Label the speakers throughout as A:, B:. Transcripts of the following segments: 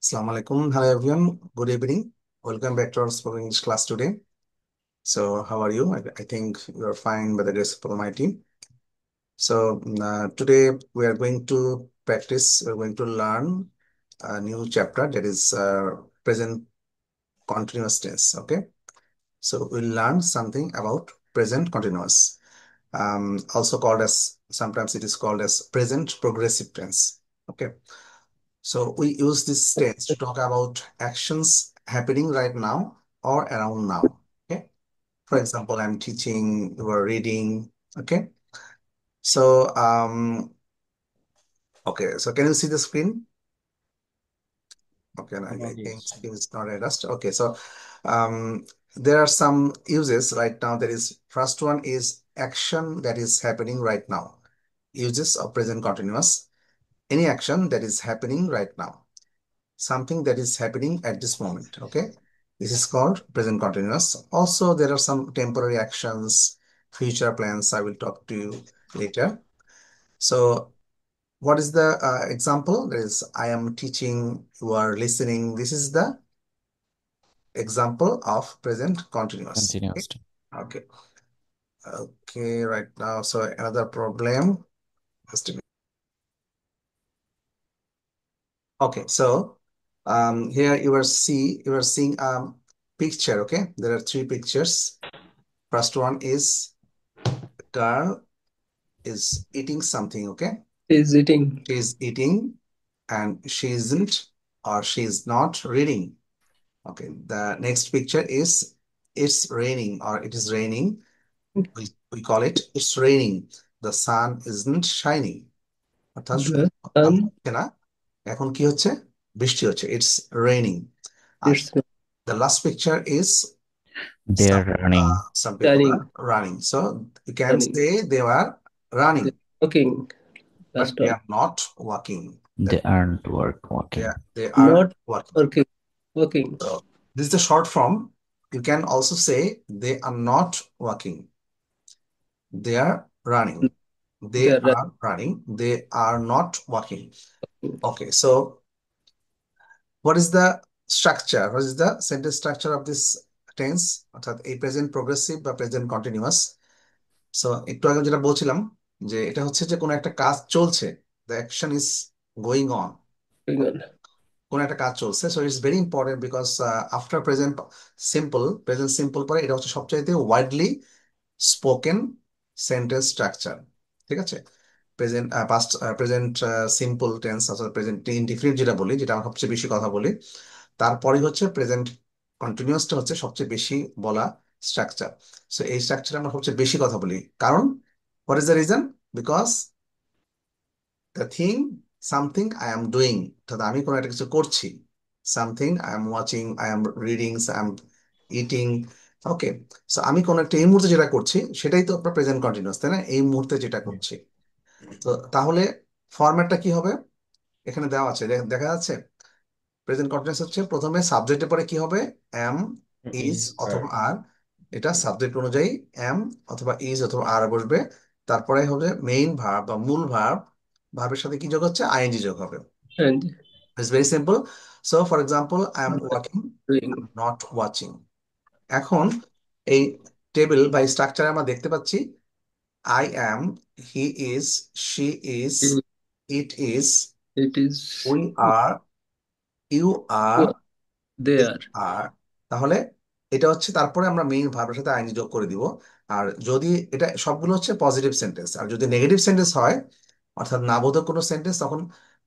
A: Assalamu alaikum. Hello everyone. Good evening. Welcome back to our spoken English class today. So, how are you? I think you are fine by the grace of Almighty. So, today we are going to practice, we're going to learn a new chapter that is present continuous tense. Okay. So, we'll learn something about present continuous, also called as, sometimes it is called as present progressive tense. Okay. So we use this tense to talk about actions happening right now or around now. Okay. For example, I'm teaching, you are reading. Okay. So, okay. So can you see the screen? Okay. I think
B: Yes.
A: screen is not adjust. Okay. So, um, there are some uses right now. There is first one is action that is happening right now. Uses of present continuous. Any action that is happening right now. Something that is happening at this moment. Okay. This is called present continuous. Also, there are some temporary actions, future plans. I will talk to you later. So, what is the example? There is I am teaching, you are listening. This is the example of present continuous. Okay.
B: Continuous.
A: Okay. Okay. Right now, so another problem. Just a minute. Okay. So, here you are seeing picture. Okay. There are three pictures. First one is girl is eating something, okay?
C: Is eating.
A: She is eating and she isn't or she is not reading. Okay, the next picture is it's raining or it is raining. We call it it's raining. The sun isn't shining. অর্থাৎ
C: The
A: সূর্য আলো
C: sun
A: হচ্ছে না। এখন কি হচ্ছে? বৃষ্টি হচ্ছে। It's raining. R
C: is
A: the last picture is
B: They're running.
A: some people are
C: running.
A: running. So you can
C: Running.
A: say they were
C: The
A: running,
C: walking.
A: but
C: Last
A: they
C: one.
A: are not walking.
B: They aren't walking.
A: They are
C: Not
A: working.
C: working. Working.
A: So this is the short form. You can also say they are not working. They are running.
C: They
A: They
C: are
A: are running. They are not working.
C: running.
A: Okay, so what is the structure? What is the sentence structure of this tense? অর্থাৎ এই present progressive বা present continuous. So একটু আগে যেটা বলছিলাম যে এটা হচ্ছে যে কোনো একটা কাজ চলছে। The action is going on.
C: Going on.
A: কোন একটা কাজ চলছে, so it's very important because after present simple পরে এটা হচ্ছে সবচাইতে ওয়াইডলি স্পোকেন সেন্টেন্স স্ট্রাকচার। ঠিক আছে। প্রেজেন্ট সিম্পল টেন্স অর্থাৎ প্রেজেন্ট ইনডিফিনিট যেটা বলি, যেটা আমরা সবচেয়ে বেশি কথা বলি, তারপরে হচ্ছে প্রেজেন্ট কন্টিনিউয়াসটা হচ্ছে সবচেয়ে বেশি বলা স্ট্রাকচার। সো এই স্ট্রাকচারে আমরা সবচেয়ে বেশি কথা বলি, কারণ what is the reason? Because the thing something I am doing, অর্থাৎ আমি কোনো একটা কিছু করছি। Something I am watching, I am reading, I am eating. Okay. So আমি কোনো একটা এই মুহূর্তে যেটা করছি সেটাই তো আপনার প্রেজেন্ট কন্টিনিউয়াস, তাই না? এই মুহূর্তে যেটা করছি। তো তাহলে ফরম্যাটটা কি হবে? এখানে দেওয়া আছে, দেখা যাচ্ছে। প্রেজেন্ট কন্টিনিউয়াস হচ্ছে প্রথমে সাবজেক্টের পরে কি হবে? এম, ইজ
B: Is
A: অথবা
B: are.
A: আর। এটা সাবজেক্ট অনুযায়ী এম অথবা ইজ অথবা আর বসবে। তারপরে হবে মেইন ভার্ব বা মূল ভার্ব। ভার্বের সাথে কি যোগ হচ্ছে? আইএনজি যোগ হবে।
C: And
A: it's very simple. So for example, I am walking, I am
C: doing.
A: Not watching. এখন এই টেবিল বা স্ট্রাকচারে আমরা দেখতে পাচ্ছি I am, he is, she is, it is,
C: It is.
A: We are, you are,
C: They
A: they
C: are.
A: Are. তাহলে এটা হচ্ছে, তারপরে আমরা মেইন ভার্বের সাথে আইএনজি যোগ করে দিব। আর যদি এটা সবগুলো হচ্ছে পজিটিভ সেন্টেন্স, আর যদি নেগেটিভ সেন্টেন্স হয় অর্থাৎ না বোধক কোনো সেন্টেন্স, তখন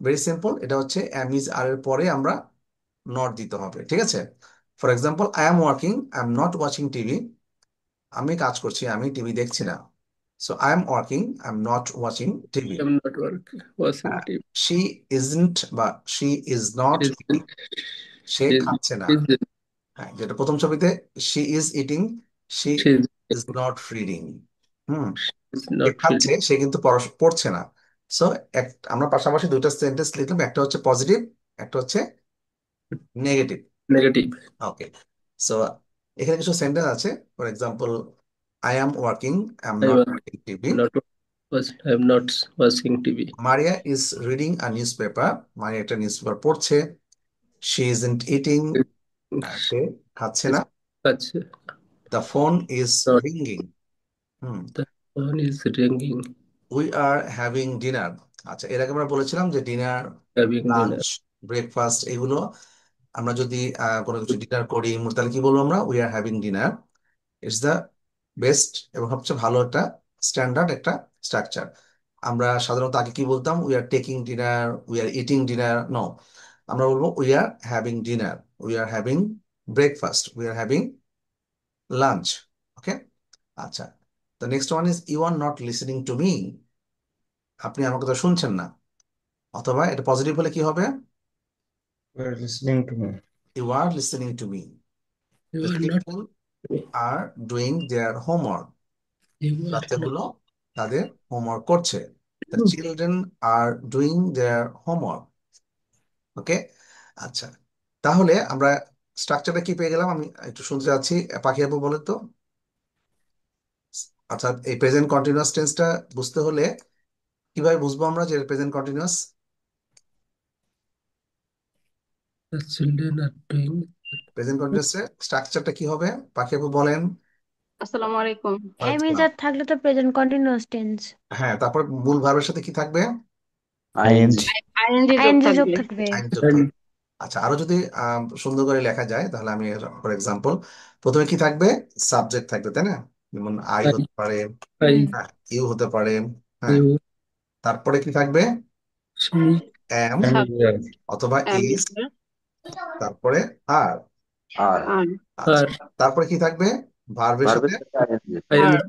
A: ভেরি সিম্পল, এটা হচ্ছে অ্যাম ইজ আর এর পরে আমরা নট দিতে হবে। ঠিক আছে। For example, I am working, I am not watching TV. আমি কাজ করছি, আমি টিভি দেখছি না। So I am working, I am not watching TV.
C: I'm not working. Watching TV.
A: She isn't বা she is not
C: Isn't.
A: Eating, সে
C: Is.
A: খাচ্ছে না।
C: Isn't.
A: হ্যাঁ, যেটা প্রথম ছবিতে she is eating, she
C: She's.
A: Is not reading. হুম।
C: Is
A: সে
C: not
A: খাচ্ছে,
C: reading.
A: সে কিন্তু পড়ছে না। সো আমরা পাশাপাশি দুইটা সেন্টেন্স লিখলাম, একটা হচ্ছে পজিটিভ, একটা হচ্ছে নেগেটিভ।
C: Negative.
A: ওকে। সো এখানে কিছু সেন্টেন্স আছে। For example, I am working, I M
C: I
A: not
C: am
A: watching TV.
C: not was. I am not watching TV.
A: Maria is reading a news paper. মারিয়া একটা news paper পড়ছে। She isn't eating, সে খাচ্ছে না।
C: আচ্ছা,
A: the phone is
C: not
A: ringing. Hmm.
C: the phone is ringing.
A: We are having dinner. আচ্ছা, এর আগে আমরা বলেছিলাম যে dinner,
C: Having
A: lunch,
C: dinner.
A: Breakfast এগুলো আমরা যদি কোনো কিছু ডিনার করি তাহলে কি বলবো আমরা? We are having dinner. It's the best এবং সবচেয়ে ভালো একটা স্ট্যান্ডার্ড একটা স্ট্রাকচার। আমরা সাধারণত আগে কি বলতাম? We are taking dinner, we are eating dinner. No, আমরা বলবো we are having dinner, we are having breakfast, we are having lunch. Okay. আচ্ছা, the next one is you are not listening to me. আপনি আমার কথা শুনছেন না। অথবা এটা পজিটিভ হলে কি হবে?
B: You are listening to me.
A: You are listening to me.
C: You
A: the
C: are not.
A: Children are doing their homework.
C: You are not.
A: বাচ্চাগুলো তাদের হোমওয়ার্ক করছে। The children are doing their homework. Okay. আচ্ছা, তাহলে আমরা স্ট্রাকচারটা কি পেয়ে গেলাম? আমি একটু শুনতে চাচ্ছি, পাখি আপু বলে তো। অর্থাৎ এই প্রেজেন্ট কন্টিনিউয়াস টেন্সটা বুঝতে হলে কিভাবে বুঝবো আমরা যে present continuous?
C: The children are doing.
A: Present কন্টিনিউয়াসের স্ট্রাকচারটা কি হবে? পাখি আপু বলেন।
D: আসসালামু আলাইকুম।
A: ওয়ালাইকুম
E: এম ইজ
A: আসসালাম।
E: আর থাকলে তো প্রেজেন্ট কন্টিনিউয়াস টেন্স।
A: হ্যাঁ, তারপর মূল ভার্বের সাথে কি থাকবে?
B: ing
D: আইএনজি যোগ
E: আইএনজি যোগ
D: থাকবে।
E: থাকবে।
A: আইন যোগ
C: And
A: থাকবে। আচ্ছা, আরো যদি সুন্দর করে লেখা যায় তাহলে আমি ফর এক্সাম্পল প্রথমে কি থাকবে? সাবজেক্ট থাকবে, তাই না? যেমন আই
C: I,
A: হতে পারে,
E: হুম।
C: I,
A: ইউ হতে পারে। হ্যাঁ,
C: you,
A: তারপরে কি থাকবে?
C: she,
A: এম
B: and
D: সাব
B: where
A: অথবা
D: এম
A: ইজ, তারপরে আর।
B: are
D: আর
A: আচ্ছা,
C: are,
A: তারপরে কি থাকবে? ভার্বের সাথে,
B: verb ing
C: I am,
D: আর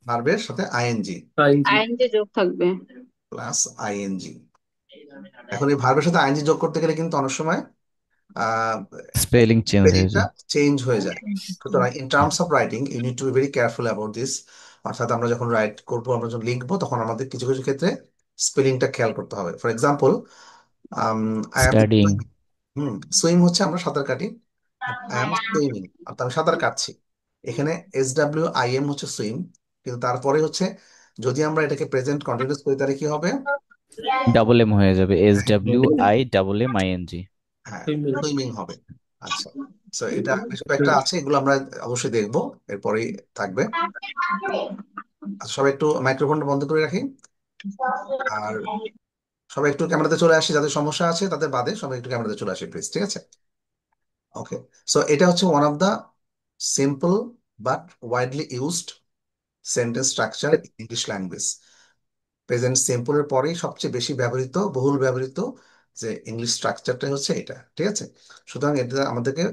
A: ভার্বের সাথে আইএনজি
C: ing.
D: আইএনজি যোগ থাকবে।
A: Plus I N G. এখন এই ভার্বের সাথে আইএনজি যোগ করতে গেলে কিন্তু অনেক সময়
B: spelling change হয়ে
A: স্পেলিংটা
B: যায়।
A: চেঞ্জ হয়ে যায়। সুতরাং in terms of writing you need to be very careful about this. অর্থাৎ আমরা যখন রাইট করবো, আমরা যখন লিখবো, তখন আমাদের কিছু কিছু ক্ষেত্রে স্পেলিংটা খেয়াল করতে হবে। For example, I M
B: Studying
A: swim হচ্ছে আমরা সাঁতার কাটি, আই এম সুইমিং অর্থাৎ আমি সাঁতার কাটছি। এখানে SWIM হচ্ছে সুইম, কিন্তু তারপরে হচ্ছে যদি আমরা এটাকে প্রেজেন্ট কন্টিনিউয়াস করি তাহলে কি হবে?
B: double m হয়ে যাবে,
C: Swimming.
B: SWIMMING।
A: হ্যাঁ,
C: Swimming.
A: সুইমিং হবে। আচ্ছা, তো এটা বেশ কয়েকটা আছে, এগুলো আমরা অবশ্যই দেখবো এরপরেই থাকবে। আচ্ছা, সবাই একটু মাইক্রোফোনটা বন্ধ করে রাখি। আর সবাই একটু ক্যামেরাতে চলে আসি, যাদের সমস্যা আছে তাদের বাদে সবাই একটু ক্যামেরাতে চলে আসি প্লিজ, ঠিক আছে? ওকে। সো এটা হচ্ছে one of the simple but widely used sentence structure in English language. Present সিম্পলের পরেই সবচেয়ে বেশি ব্যবহৃত, বহুল ব্যবহৃত যে ইংলিশ স্ট্রাকচারটা হচ্ছে এটা, ঠিক আছে? সুতরাং এটা আমাদেরকে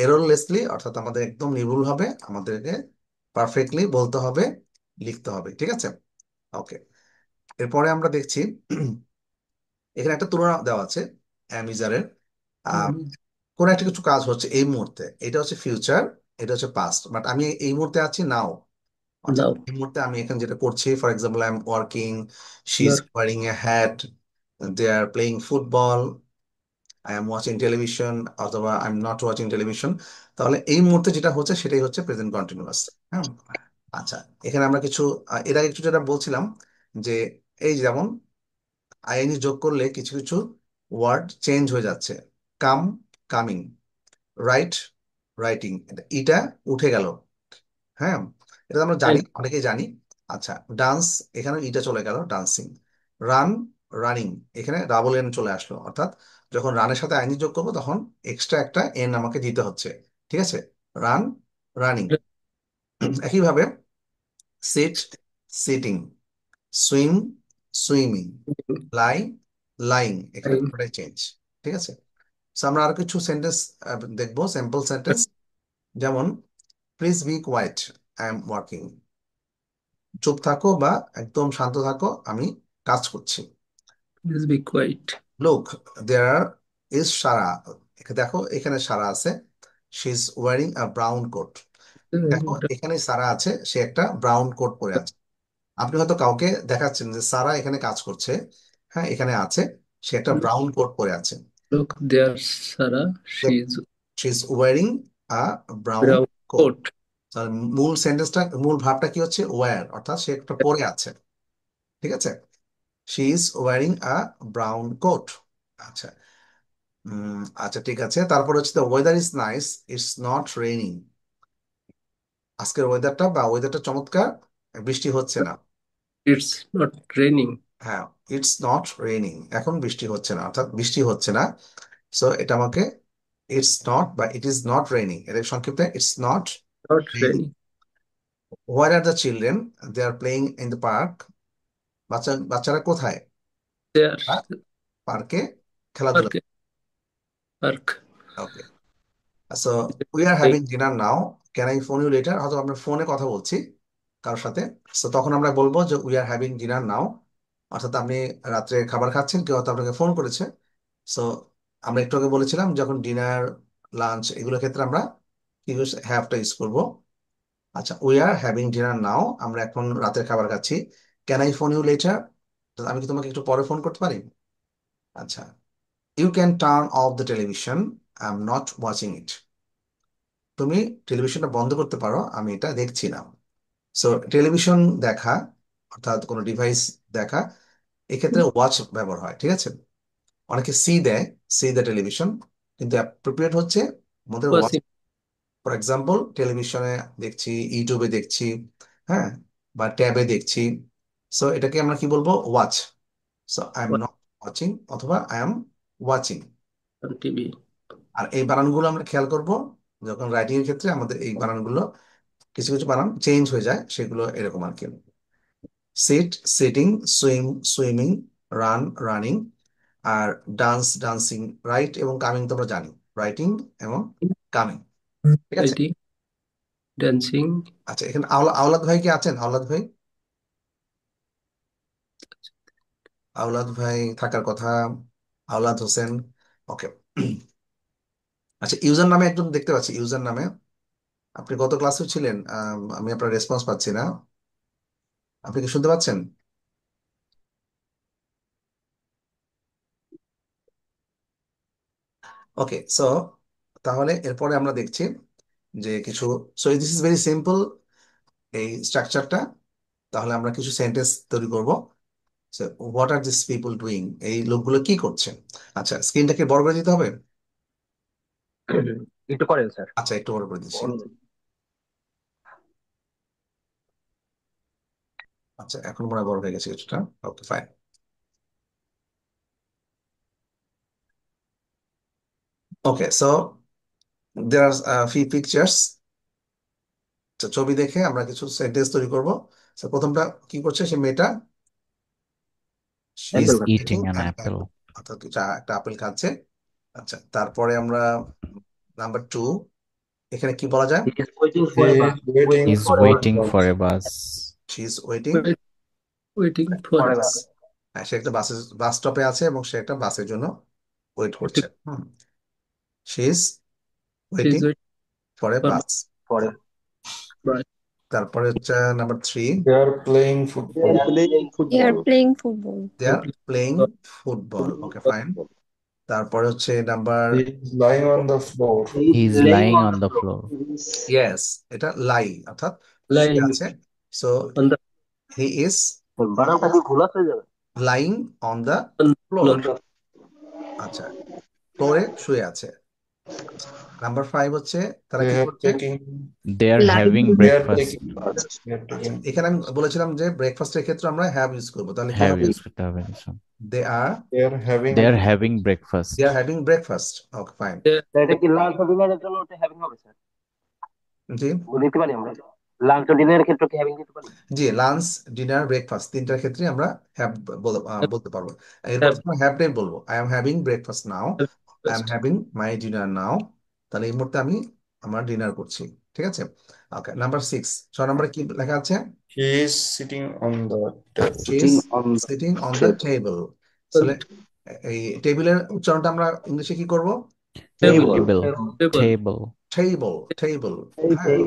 A: এররলেসলি, অর্থাৎ আমাদের একদম নির্ভুলভাবে আমাদেরকে পারফেক্টলি বলতে হবে, লিখতে হবে, ঠিক আছে? ওকে। এরপরে আমরা দেখছি এখানে একটা তুলনা দেওয়া আছে অ্যামিজারের। আহ কোন একটা কিছু কাজ হচ্ছে এই মুহূর্তে, এটা হচ্ছে ফিউচার, এটা হচ্ছে পাস্ট, বাট আমি এই মুহূর্তে আছি নাও। অর্থাৎ
C: Now,
A: এই মুহূর্তে আমি এখানে যেটা করছি, for example I am working, she is
C: work.
A: Wearing a hat, they are playing football, I am watching television, অথবা I am not watching television. তাহলে এই মুহূর্তে যেটা হচ্ছে সেটাই হচ্ছে প্রেজেন্ট কন্টিনিউয়াস। হ্যাঁ। আচ্ছা, এখানে আমরা কিছু এর আগে একটু যেটা বলছিলাম যে এই যেমন আইএনজি যোগ করলে কিছু কিছু ওয়ার্ড চেঞ্জ হয়ে যাচ্ছে। কাম, কামিং, রাইট, রাইটিং, এটা উঠে গেল। হ্যাঁ, এটা তো আমরা জানি,
C: And
A: অনেকেই জানি। আচ্ছা, ডান্স, এখানে ইটা চলে গেল, ডান্সিং। রান, রানিং, এখানে ডাবল এন চলে আসলো। অর্থাৎ যখন রানের সাথে আইনি যোগ করবো তখন এক্সট্রা একটা এন আমাকে দিতে হচ্ছে, ঠিক আছে? Run, running. একইভাবে sit, sitting, swim, swimming, lie, lying, এখানে
C: time.
A: পুরোটাই চেঞ্জ, ঠিক আছে? So, আমরা আরো কিছু সেন্টেন্স দেখবো, স্যাম্পল সেন্টেন্স। যেমন please be quiet, I am working. চুপ থাকো বা একদম শান্ত থাকো, আমি কাজ করছি।
C: Please be quiet.
A: Look, there is Sarah. দেখো এখানে সারা আছে, she is wearing a brown coat. দেখো এখানে সারা আছে, সে একটা ব্রাউন কোট পরে আছে। আপনি হয়তো কাউকে দেখাচ্ছেন যে সারা এখানে কাজ করছে, হ্যাঁ এখানে আছে, সে একটা ব্রাউন কোট পরে আছে।
C: Look there, Sarah. She is
A: she is wearing a brown
C: brown
A: coat.
C: coat.
A: মূল সেন্টেন্সটা, মূল ভাবটা কি হচ্ছে? ওয়্যার, অর্থাৎ সে একটা পরে আছে, ঠিক আছে? She is wearing a brown coat. আচ্ছা, আচ্ছা ঠিক আছে, তারপর হচ্ছে the weather is nice, it's not raining. আজকের ওয়েদারটা চমৎকার, বৃষ্টি হচ্ছে না।
C: It's not raining.
A: হ্যাঁ, ইটস নট রেইনিং, এখন বৃষ্টি হচ্ছে না, অর্থাৎ বৃষ্টি হচ্ছে না। সো এটা আমাকে ইটস নট বা ইট ইজ নট রেইনিং, এটা সংক্ষিপ্তে it's not
C: Not
A: raining.
C: raining.
A: Where are the children? They are playing in the park. বাচ্চারা কোথায়?
C: They are
A: পার্কে খেলাধুলা।
C: park. Park.
A: Okay, so we are having dinner now, can I phone you letter? হয়তো আমরা ফোনে কথা বলছি কারোর সাথে, সো তখন আমরা বলবো যে উই আর হ্যাভিং ডিনার নাও, অর্থাৎ আপনি রাত্রে খাবার খাচ্ছেন, কেউ হয়তো আপনাকে ফোন করেছে। সো আমরা একটু আগে বলেছিলাম যখন ডিনার, লাঞ্চ এগুলোর ক্ষেত্রে আমরা কি হ্যাভটা ইউজ করবো। আচ্ছা, we are having dinner now, আমরা এখন রাতের খাবার খাচ্ছি। Can I phone you later? আমি কি তোমাকে একটু পরে ফোন করতে পারি? আচ্ছা, you can turn off the television, I am not watching it. তুমি টেলিভিশনটা বন্ধ করতে পারো, আমি এটা দেখছি না। সো টেলিভিশন দেখা অর্থাৎ কোনো ডিভাইস দেখা, এক্ষেত্রে ওয়াচ ব্যবহার হয়, ঠিক আছে। অনেকে সি দেয়, সি দ্য টেলিভিশন, কিন্তু অ্যাপ্রোপ্রিয়েট হচ্ছে আমাদের ওয়াচ।
C: Watching.
A: ফর এক্সাম্পল, টেলিভিশনে দেখছি, ইউটিউবে দেখছি, হ্যাঁ, বা ট্যাবে দেখছি। সো এটাকে আমরা কি বলবো? Watch. So I am not watching অথবা I am watching.
C: On TV.
A: আর এই বানানগুলো আমরা খেয়াল করব, যখন রাইটিং এর ক্ষেত্রে আমাদের এই বানানগুলো কিছু কিছু বানান চেঞ্জ হয়ে যায়, সেগুলো এরকম আর কি। Sit, sitting, swim, swimming, run, running, আর ডান্স, ডান্সিং। রাইট এবং কামিং তো আমরা জানি, রাইটিং এবং কামিং, ঠিক আছে।
C: Writing. Dancing.
A: আচ্ছা, এখানে আওলাদ ভাই কি আছেন? আওলাদ ভাই, আওলাদ ভাই থাকার কথা, আওলাদ হোসেন। ওকে, আচ্ছা, ইউজার নামে একজন দেখতে পাচ্ছি, ইউজার নামে। আপনি গত ক্লাসে ছিলেন, আমি আপনার রেসপন্স পাচ্ছি না। আপনি কি শুনতে পাচ্ছেন? ওকে, সো তাহলে এরপরে আমরা দেখছি যে কিছু, so this is very simple এই স্ট্রাকচারটা। তাহলে আমরা কিছু সেন্টেন্স তৈরি করব। What are this people doing? এই লোকগুলো কি করছে? আচ্ছা, স্ক্রিনটাকে বড় করে দিতে হবে।
F: একটু করেন স্যার।
A: আচ্ছা, একটু বড় করে দিচ্ছি। আচ্ছা, এখন মনে হয় বড় হয়ে গেছে কিছুটা। Okay, fine. Okay, so there are few pictures. ছবি দেখে আমরা কিছু সেন্টেন্স তৈরি করব। So, প্রথমটা কি করছে সে মেয়েটা? She is
B: Is
F: Apple
A: eating
B: eating an
A: an
B: apple.
A: Apple, অর্থাৎ একটা আপেল খাচ্ছে। আচ্ছা, তারপরে আমরা নাম্বার 2, এখানে কি বলা যায়?
F: Is waiting
G: He
F: for a bus,
G: is waiting
F: waiting
B: Is
F: for
G: for
F: A
G: a
F: bus,
B: waiting for
G: bus.
B: a bus.
A: She is waiting
C: Waiting for
F: for a
A: বাস।
F: বাস।
A: হ্যাঁ, সে একটা বাস স্টপে আছে এবং সে একটা বাসের জন্য ওয়েট করছে। She is
C: is
A: waiting
C: waiting
A: for a
C: for
A: bus.
F: For a
C: bus.
A: তারপরে হচ্ছে number 3,
G: They are playing
F: they
G: football.
F: Are playing
E: They are
F: football.
E: playing football.
A: They are playing football. Okay, fine. তারপরে হচ্ছে number,
G: He is lying on the floor.
F: He is
B: He is
F: laying
B: lying
F: on
B: on
F: the
B: the
F: floor.
B: floor.
A: Yes, এটা লাই, অর্থাৎ শুয়ে
C: Lying
A: আছে। So
C: on the
A: he is
F: বানানটা কি ভুল আছে যাবে?
A: Lying on the
C: on the
A: floor.
C: floor.
A: আচ্ছা, ফ্লোরে শুয়ে আছে। নাম্বার 5 হচ্ছে তারা
G: They
A: কি
G: have
A: করছে?
G: taking.
B: They are having
G: They are
B: breakfast.
G: taking. They are
A: আচ্ছা,
G: taking.
A: এখানে আমি বলেছিলাম যে ব্রেকফাস্টের ক্ষেত্রে আমরা হ্যাভ ইউজ করবো, তাহলে কি
B: Have
A: হবে?
B: used করতে হবে কিছু।
A: They are
G: They are having.
B: They are having breakfast.
A: They are having breakfast. Okay, fine.
C: They-
F: sir এটা কি লাঞ্চ ও ডিনারের জন্য ওটা হ্যাভিং হবে স্যার?
A: জি,
F: দিতে পারি আমরা? লাঞ্চ ও ডিনারের ক্ষেত্রে কি হ্যাভিং দিতে পারি?
A: জি, লাঞ্চ, ডিনার, ব্রেকফাস্ট তিনটার ক্ষেত্রে আমরা হ্যাভ
C: have
A: বলতে পারবো। এরপর
C: have
A: আমরা হ্যাভটাই বলবো, I am having breakfast now, I am
C: breakfast.
A: Having my dinner now. তাহলে এই মুহূর্তে আমি আমার ডিনার করছি, ঠিক আছে। ওকে, নাম্বার 6, 6 নম্বরে কি লেখা আছে?
G: He is sitting on the table.
A: She is
F: sitting on the
A: sitting on the table. আসলে এই টেবিলের উচ্চারণটা আমরা ইংলিশে কি করব?
C: Table.
B: Table.
C: Table.
B: Table.
A: Table, table.
F: এই
A: হ্যাঁ,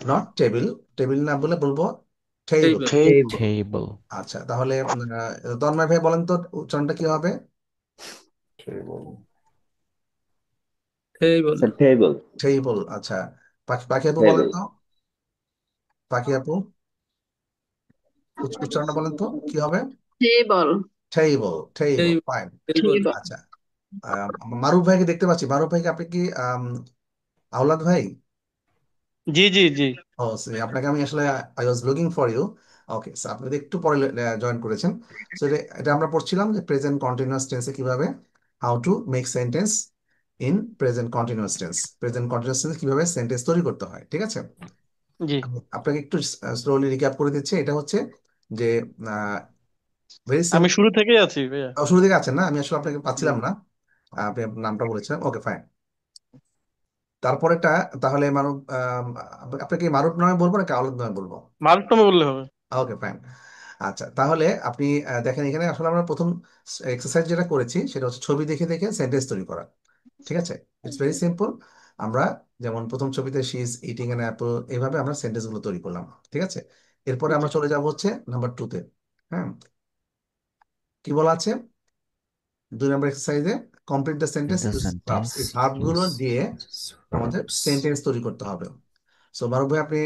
A: নট টেবিল, টেবিল না বলে বলবো টেবল।
C: Table.
F: টেবল।
B: Table.
A: আচ্ছা, তাহলে তন্ময় ভাই বলেন তো উচ্চারণটা কি হবে?
G: Table.
C: Table.
F: Sir table.
A: Table. আচ্ছা, পাখি পাখি আপু বলেন
F: টেবল।
A: তো, পাখি আপু উচ্চারণটা বলেন তো কি হবে?
D: Table.
A: Table, table,
C: Table.
A: Fine.
C: Table.
D: Table.
A: আচ্ছা, মারুফ ভাইকে দেখতে পাচ্ছি। মারুফ ভাইকে আপনি কি আওলাদ ভাই?
H: জি জি জি।
A: ও আপনাকে আমি আসলে I was looking for you. Okay, আপনি তো একটু পরে জয়েন করেছেন। সো এটা এটা আমরা পড়ছিলাম যে প্রেজেন্ট কন্টিনিউয়াস টেন্সে কিভাবে how to make sentence in present continuous tense, present continuous tense কিভাবে সেন্টেন্স তৈরি করতে হয়, ঠিক আছে?
H: জি
A: আমি আপনাকে একটু স্লোলি রিক্যাপ করে দিচ্ছি। এটা হচ্ছে যে ভেরি
H: আমি
A: সিম্পল।
H: শুরু থেকেই আছি ভাইয়া।
A: শুরু থেকে আছেন না? আমি আসলে আপনাকে
H: জি।
A: পাচ্ছিলাম না। আপনি আপনার নামটা বলেছিলেন, ওকে ফাইন। তারপরেটা তাহলে মারুফ, আপনাকে কি মারুফ নামে বলবো নাকি আওলাদ নামে বলবো?
H: মারুফ নামে বললে হবে।
A: Okay fine. আচ্ছা, তাহলে আপনি দেখেন এখানে আসলে আমরা প্রথম এক্সারসাইজ যেটা করেছি সেটা হচ্ছে ছবি দেখে দেখে সেন্টেন্স তৈরি করা, ঠিক আছে? It's very simple. আমরা যেমন প্রথম ছবিতে she is eating an Apple, এইভাবে আমরা সেন্টেন্স গুলো তৈরি করলাম, ঠিক আছে? এরপরে
H: জি
A: আমরা চলে যাব হচ্ছে নাম্বার 2-তে। হ্যাঁ, কি বলা আছে 2 নম্বর এক্সারসাইজে? Complete the sentence
B: The
A: use verbs. এই
B: sentence
A: ভার্ব গুলো
B: use
A: দিয়ে আমাদের
B: verbs.
A: সেন্টেন্স তৈরি করতে হবে। সো মারুফ ভাই আপনি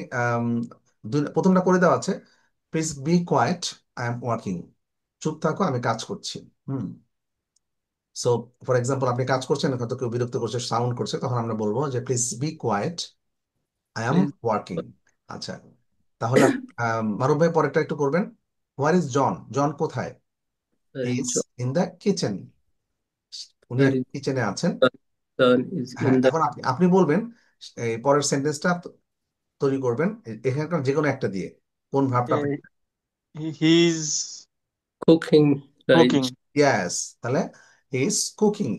A: প্রথমটা করে দেওয়া আছে, please be quiet, I am working. চুপ থাকো, আমি কাজ করছি। হুম। সো ফর এক্সাম্পল আপনি কাজ করছেন, হয়তো কেউ বিরক্ত করছে, সাউন্ড করছে, তখন আমরা বলবো যে please be quiet, I am
C: please
A: working. আচ্ছা, তাহলে মারুফ ভাই পরেরটা একটু করবেন। Where is John? জন কোথায়? He is in the kitchen. উনি
C: John
A: কিচেনে আছেন।
C: is
A: হ্যাঁ,
C: in the
A: এখন আপনি আপনি বলবেন এই পরের সেন্টেন্সটা তৈরি করবেন এখানকার যে কোনো একটা দিয়ে। কোন ভার্বটা আপনি?
H: He is
C: cooking,
H: cooking.
C: right?
A: ইয়াস, তাহলে হি ইজ কুকিং,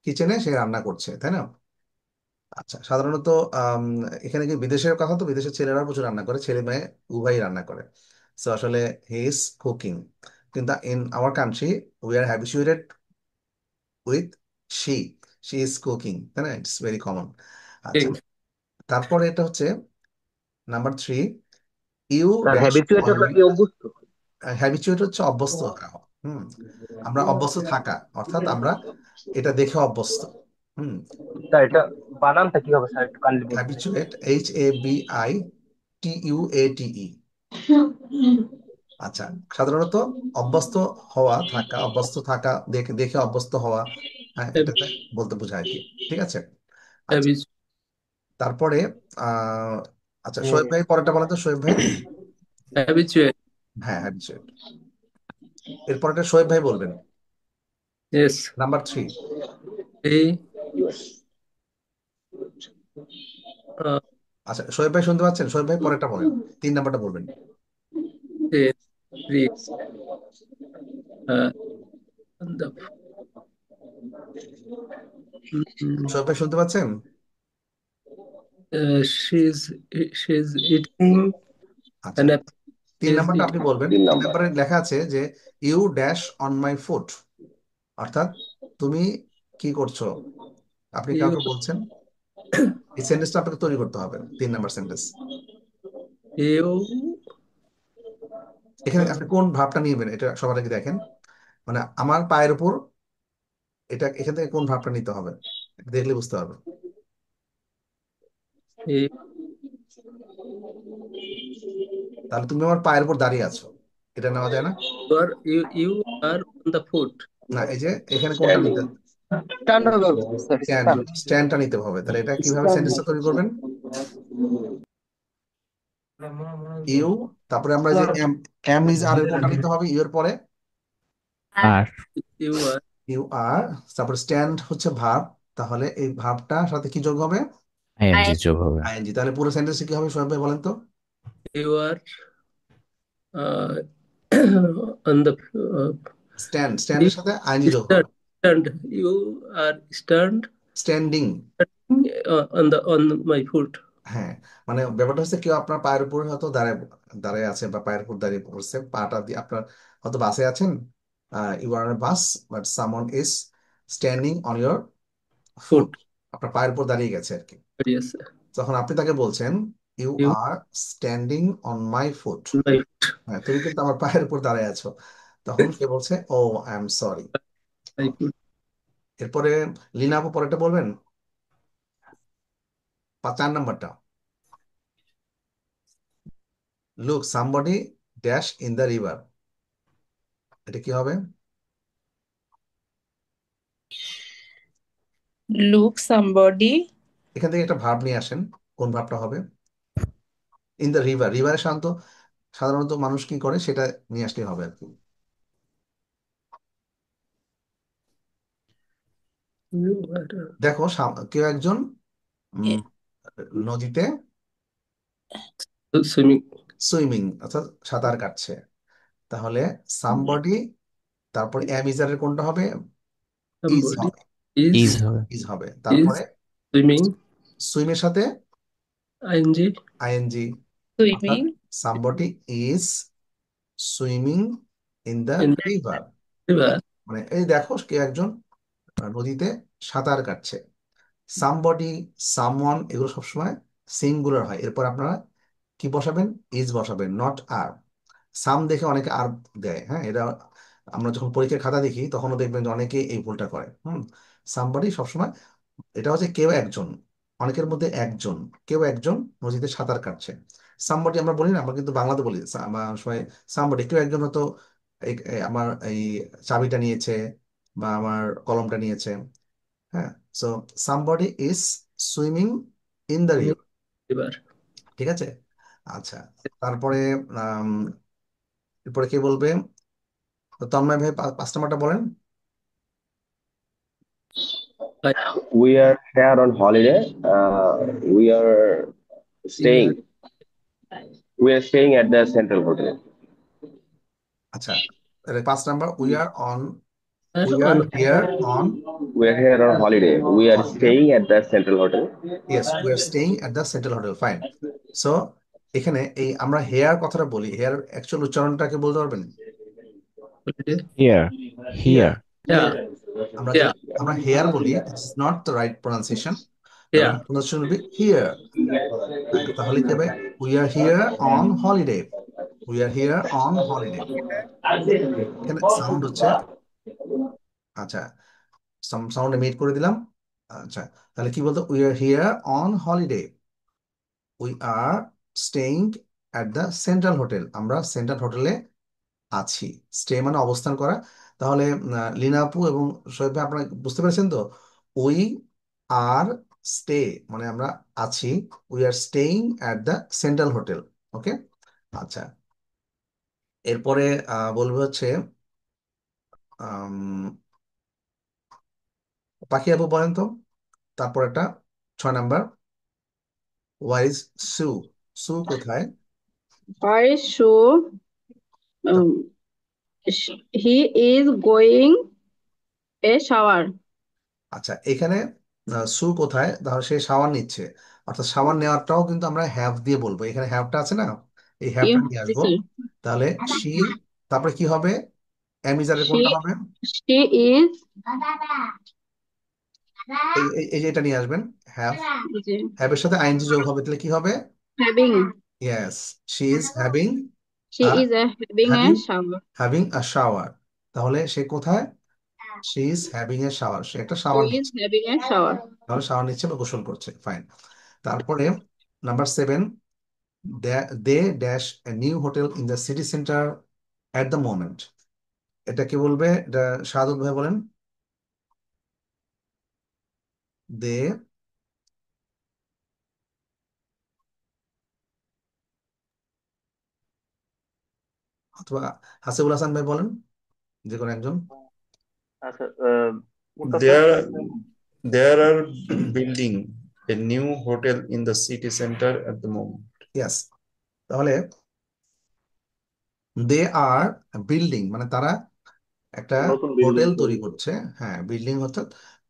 A: কিচেনে সে রান্না করছে, তাই না? আচ্ছা, সাধারণত আম, এখানে কি বিদেশের কথা, তো বিদেশের ছেলেরা প্রচুর রান্না করে, ছেলে মেয়ে উভয়ই রান্না করে। সো আসলে হি ইজ কুকিং, কিন্তু in our country we are habituated with she, she is cooking, তাই না? It's very common. আচ্ছা,
C: Cooking.
A: তারপরে এটা হচ্ছে number 3, you
F: are
A: dash on
F: habituated
A: my.
F: কি অভ্যস্ত?
A: হ্যাবিচুয়েট হচ্ছে অভ্যস্ত থাকা। হুম, আমরা অভ্যস্ত থাকা অর্থাৎ আমরা এটা দেখে অভ্যস্ত। হুম,
F: স্যার এটা বানানটা কি হবে স্যার, একটু কাইন্ডলি বলবেন?
A: Habituate, HABITUATE। আচ্ছা, সাধারণত অভ্যস্ত হওয়া, থাকা, অভ্যস্ত থাকা, দেখে দেখে অভ্যস্ত হওয়া, হ্যাঁ
C: Hab-
A: এটাতে বলতে বোঝায় আর কি, ঠিক আছে? আচ্ছা,
C: habit-
A: তারপরে আহ আচ্ছা, শোয়েব ভাই পরেরটা বলেন তো, শোয়েব ভাই।
C: Habituate.
A: হ্যাঁ, হ্যাবিচুয়েট। এরপরটা শোয়েব ভাই বলবেন,
C: Yes.
A: নাম্বার 3।
C: A, uh,
A: আচ্ছা, শোয়েব ভাই শুনতে পাচ্ছেন? শোয়েব ভাই পরেরটা বলেন, 3 নাম্বারটা বলবেন।
C: A, three. Uh, the,
A: Shoaib ভাই শুনতে পাচ্ছেন?
C: she's eating
A: আচ্ছা,
C: an apple.
A: 3 নাম্বারটা আপনি বলবেন। 3 নাম্বারে লেখা আছে যে you dash on my foot, অর্থাৎ তুমি কি করছো, আপনি
C: You,
A: কাউকে বলছেন। এই সেন্টেন্সটা আপনাকে তৈরি করতে হবে, 3 নাম্বার সেন্টেন্স।
C: you,
A: এখানে আপনি কোন ভাবটা নিবেন এটা সবার আগে দেখেন। মানে আমার পায়ের উপর, এটা এখান থেকে কোন ভাবটা নিতে হবে দেখলে বুঝতে পারবেন।
C: you
A: তাহলে তুমি আমার পায়ের উপর দাঁড়িয়ে আছো, এটা নেওয়া যায় না?
C: you are on the foot.
A: না, এই যে এখানে কোনটা নিতে,
F: স্ট্যান্ড হবে স্যার,
A: স্ট্যান্ড,
F: স্ট্যান্ড।
A: স্ট্যান্ডটা নিতে হবে। তাহলে এটা কিভাবে সেন্টেন্সটা তৈরি করবেন? ইউ, তারপরে আমরা যে এম, এম ইজ আর এর কোনটা নিতে হবে ইউ এর পরে?
B: Are
C: You are,
A: you are, তারপরে স্ট্যান্ড হচ্ছে ভার্ব, তাহলে এই ভার্বটার সাথে কি যোগ হবে?
B: ing যোগ হবে।
A: আইএনজি। তাহলে পুরো সেন্টেন্সে কি হবে সোহেব ভাই বলেন তো?
C: you are uh, on the
A: stand,
C: you
A: স্ট্যান্ডের সাথে আইএনজি যোগ
C: stand,
A: হবে।
C: stand. You are
A: standing.
C: on my foot.
A: হ্যাঁ, মানে ব্যাপারটা হচ্ছে কেউ আপনার পায়ের উপর হয়তো দাঁড়ায় দাঁড়ায় আছে, বা পায়ের উপর দাঁড়িয়ে পড়ছে, পাটা দিয়ে আপনার, হয়তো বাসে আছেন, you are bus, but someone is standing on your foot,
C: Foot.
A: আপনার পায়ের উপর দাঁড়িয়ে গেছে আর কি।
C: Yes.
A: তখন আপনি তাকে বলছেন you
C: You
A: are standing on my foot.
C: on my
A: হ্যাঁ, তুমি কিন্তু আমার পায়ের উপর দাঁড়ায় আছো। তখন সে বলছে ও আই এম সরি।
C: foot.
A: এরপরে লিনা আপু পরেরটা বলবেন, 4 নাম্বারটা। Look somebody dash in the river, এটা কি হবে?
I: look somebody
A: এখান থেকে একটা ভার্ব নিয়ে আসেন, কোন ভার্বটা হবে? ইন দ্য রিভার, রিভারে সাধারণত মানুষ কি করে সেটা নিয়ে আসলে হবে আর কি।
C: You are
A: দেখো কেউ একজন উম, নদীতে
C: swimming.
A: সুইমিং অর্থাৎ সাঁতার কাটছে, তাহলে সামবডি, তারপর এম ইজারের কোনটা হবে? ইজ
C: Somebody
A: হবে,
B: ইজ
C: is
B: হবে।
A: ইজ হবে।
C: is
A: তারপরে
C: swimming.
A: সুইমের সাথে
C: ing.
A: আইএনজি, অর্থাৎ
I: swimming
A: somebody is swimming in the
C: In the
A: river.
C: river.
A: মানে এই দেখো কে একজন নদীতে সাঁতার কাটছে। সামবডি, সামওয়ান এগুলো সবসময় সিঙ্গুলার হয়, এরপর আপনারা কি বসাবেন? ইজ বসাবেন, নট আর। সাম দেখে অনেকে আর দেয়, হ্যাঁ, এটা আমরা যখন পরীক্ষার খাতা দেখি তখনও দেখবেন যে অনেকে এই ভুলটা করে। সামবডি সবসময়, এটা হচ্ছে কেউ একজন, অনেকের মধ্যে একজন, কেউ একজন নদীতে সাঁতার কাটছে। সামবডি আমরা বলি না, আমরা কিন্তু বাংলাতে বলি আমরা সবাই সামবডি, কেউ একজন হয়তো আমার এই চাবিটা নিয়েছে বা আমার কলমটা নিয়েছে, হ্যাঁ। So somebody is swimming in the river,
C: River.
A: ঠিক আছে। আচ্ছা, তারপরে আম, এরপরে কে বলবে? তো তন্ময় ভাই 5 নাম্বারটা বলেন।
C: I,
F: We are here on holiday. We are
C: we are
F: staying. We are staying at the Central Hotel.
A: আচ্ছা, 5 number, we are
C: on
A: here on
F: We are here on holiday. We are
A: holiday.
F: staying at the Central Hotel.
A: Yes, we are staying at the central hotel, fine. So এখানে এই আমরা hair কথাটা বলি, hair actual উচ্চারণটাকে বলতে পারবেন?
C: holiday.
B: Here,
A: here,
B: here,
C: Yeah.
A: আমরা যে
C: Yeah.
A: আমরা হেয়ার বলি, this is not the right pronunciation. The right
C: Yeah.
A: Pronunciation will be here. তাহলে কি হবে? We are here on holiday, we are here on holiday. এখানে সাউন্ড হচ্ছে, আচ্ছা, সাউন্ড মিট করে দিলাম। আচ্ছা, তাহলে কি বলতো? We are here on holiday, we are staying at the central hotel, আমরা সেন্ট্রাল হোটেলে আছি। স্টে মানে অবস্থান করা। তাহলে লিনা আপু এবং শোয়েব ভাই আপনারা বুঝতে পেরেছেন তো? উই আর স্টে মানে আমরা আছি, we are staying at the central hotel. Okay, আচ্ছা, এরপরে বলবো হচ্ছে আম, পাখি আপু বলেন তো, তারপর একটা 6 নাম্বার, ওয়াইজ সু, সু কোথায়?
D: Where is Shu? Um, he is going a shower.
A: আচ্ছা, এখানে সু কোথায়, তাহলে সে শাওয়ার নিচ্ছে, অর্থাৎ শাওয়ার নেওয়ারটাও কিন্তু আমরা হ্যাভ দিয়ে বলবো। এখানে হ্যাভটা আছে না, এই হ্যাভটা
D: You
A: নিয়ে আসবো।
D: see,
A: তাহলে শি, তারপরে কি হবে? অ্যামিজারের কোনটা
D: she
A: হবে?
D: she is
A: এই যে এটা নিয়ে আসবেন, হ্যাভ, হ্যাভের সাথে আইএনজি যোগ হবে, তাহলে কি হবে?
D: having
A: yes, she is having a
D: she is having
A: having
D: a shower.
A: Having a shower. তাহলে সে কোথায়? She is having a shower, সে একটা
D: She
A: শাওয়ার
D: is
A: নিচ্ছে,
D: having a shower.
A: তাহলে শাওয়ার নিচ্ছে বা গোসল করছে, ফাইন। তারপরে number 7, they dash a new hotel in the city centre at the moment. এটা কি বলবে? এটা শাহাদুত ভাই বলেন। দে, অথবা হাসিবুল হাসান ভাই বলেন, যে কোনো একজন।
F: আচ্ছা, কোনটা sir?
G: There, there are building a new hotel in the city center at the moment.
A: ইয়াস, তাহলে দে আর বিল্ডিং মানে তারা একটা
F: নতুন বিল্ডিং
A: হোটেল তৈরি
F: তৈরি
A: করছে। হ্যাঁ, বিল্ডিং অর্থাৎ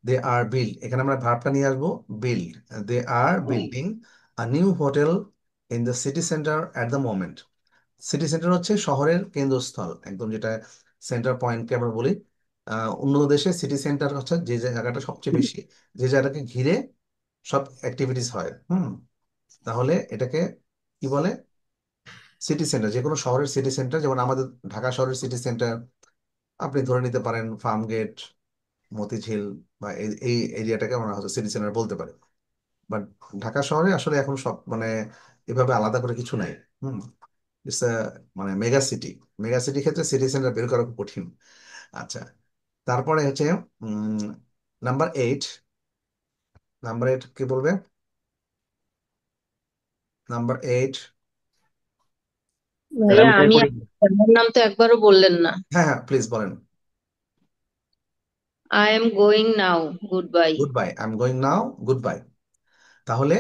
A: দে আর বিল্ড, এখানে আমরা ভার্বটা নিয়ে আসবো build. They are building a new hotel in the city centre at the moment. City centre হচ্ছে শহরের কেন্দ্রস্থল, একদম যেটা সেন্টার পয়েন্টকে আমরা বলি। উন্নত দেশে সিটি সেন্টার হচ্ছে যে জায়গাটা সবচেয়ে বেশি, যে জায়গাটাকে ঘিরে সব অ্যাক্টিভিটিস হয়। তাহলে এটাকে কি বলে? সিটি সেন্টার, যে কোনো শহরের সিটি সেন্টার, যেমন আমাদের ঢাকা শহরের সিটি সেন্টার আপনি ধরে নিতে পারেন ফার্মগেট, মতিঝিল, বা এই এরিয়াটাকে আমরা হয়তো সিটি সেন্টার বলতে পারি। বাট ঢাকা শহরে আসলে এখন সব মানে এভাবে আলাদা করে কিছু নাই। হুম, ইটস মানে মেগা সিটি, মেগা সিটি ক্ষেত্রে সিটি সেন্টার বের করা খুব কঠিন। আচ্ছা, তারপরে হচ্ছে নাম্বার 8, নাম্বার 8 কি বলবে? নাম্বার 8।
D: ভাইয়া
F: আমি ট্রাই
D: আমি
F: করি।
D: আমার নাম তো একবারও বললেন না।
A: হ্যাঁ হ্যাঁ, প্লিজ বলেন।
D: I am going now, good bye.
A: Good bye, I am going now, good bye. তাহলে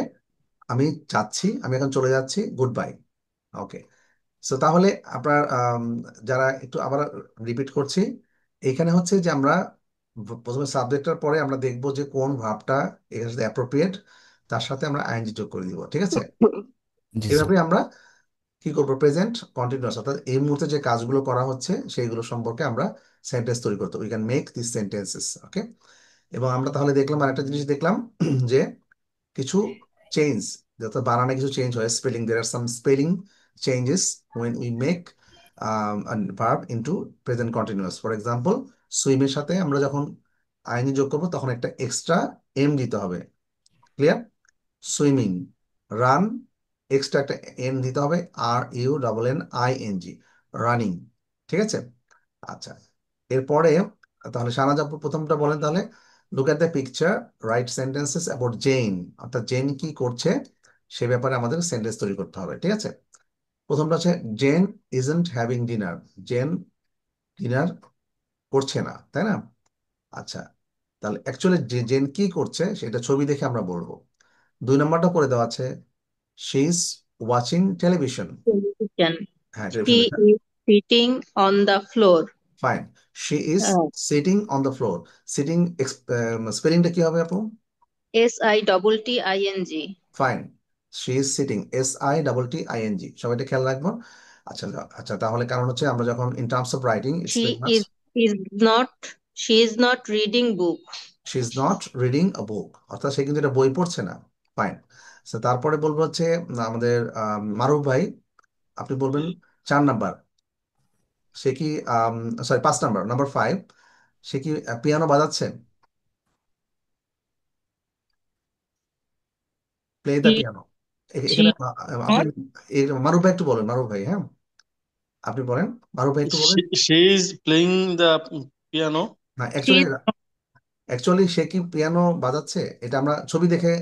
A: আমি যাচ্ছি, আমি এখন চলে যাচ্ছি, গুড বাই। ওকে। সো তাহলে আপনার যারা একটু আবার রিপিট করছি, এখানে হচ্ছে যে আমরা প্রথমে সাবজেক্টের পরে আমরা দেখবো যে কোন ভার্বটা এর সাথে অ্যাপ্রোপ্রিয়েট, তার সাথে আমরা আইএনজি যোগ করে দিব, ঠিক আছে?
B: জি স্যার।
A: এভাবে আমরা কি করবো, প্রেজেন্ট কন্টিনিউয়াস অর্থাৎ এই মুহূর্তে যে কাজগুলো করা হচ্ছে সেইগুলো সম্পর্কে আমরা সেন্টেন্স তৈরি করতে, we can make this sentences. Okay. এবং আমরা তাহলে দেখলাম আরেকটা জিনিস দেখলাম যে কিছু চেঞ্জ, যত বানানে কিছু চেঞ্জ হয়, spelling, there are some spelling changes when we make a verb into present continuous. For example, সুইমের সাথে আমরা যখন আইনি যোগ করবো তখন একটা এক্সট্রা এম দিতে হবে, ক্লিয়ার? সুইমিং, রান, এক্সট্রা একটা এন দিতে হবে, RUNNING, রানিং, ঠিক আছে? আচ্ছা, এরপরে তাহলে শাহনাজ আপু প্রথমটা বলেন তাহলে। Look at the picture, write sentences about Jane, অর্থাৎ জেন কি করছে সে ব্যাপারে আমাদের সেন্টেন্স তৈরি করতে হবে, ঠিক আছে? প্রথমটা হচ্ছে Jane isn't having dinner. Jane dinner করছে না, তাই না? আচ্ছা, তাহলে অ্যাকচুয়ালি যে জেন কি করছে সেটা ছবি দেখে আমরা বলবো। 2 নম্বরটা করে দেওয়া আছে, she is watching television.
D: Television.
A: হ্যাঁ,
D: he
A: television.
D: Is sitting on the floor.
A: Fine. She is sitting on the floor. Sitting স্পেলিংটা কি হবে আপু?
D: SITTING।
A: Fine. She is sitting, SITTING, সবাই এটা খেয়াল রাখবো। আচ্ছা আচ্ছা, তাহলে কারণ হচ্ছে আমরা যখন in terms of writing it's
D: She
A: very much.
D: is not she is not reading book.
A: She is not reading a book, অর্থাৎ সে কিন্তু এটা বই পড়ছে না। ফাইন। তারপরে বলবো হচ্ছে আমাদের মারুফ ভাই, আপনি বলবেন 4 নাম্বার। সে কি, সরি 5 নাম্বার, নাম্বার 5, সে কি পিয়ানো বাজাচ্ছে? Play the
D: She
A: piano. এখানে
D: she
A: আপনি
D: not
A: মারুফ ভাই একটু বলেন, মারুফ ভাই, হ্যাঁ আপনি বলেন, মারুফ ভাই একটু বলেন।
H: She is playing the piano.
A: না,
D: she
A: অ্যাকচুয়ালি সে কি পিয়ানো বাজাচ্ছে এটা আমরা ছবি দেখে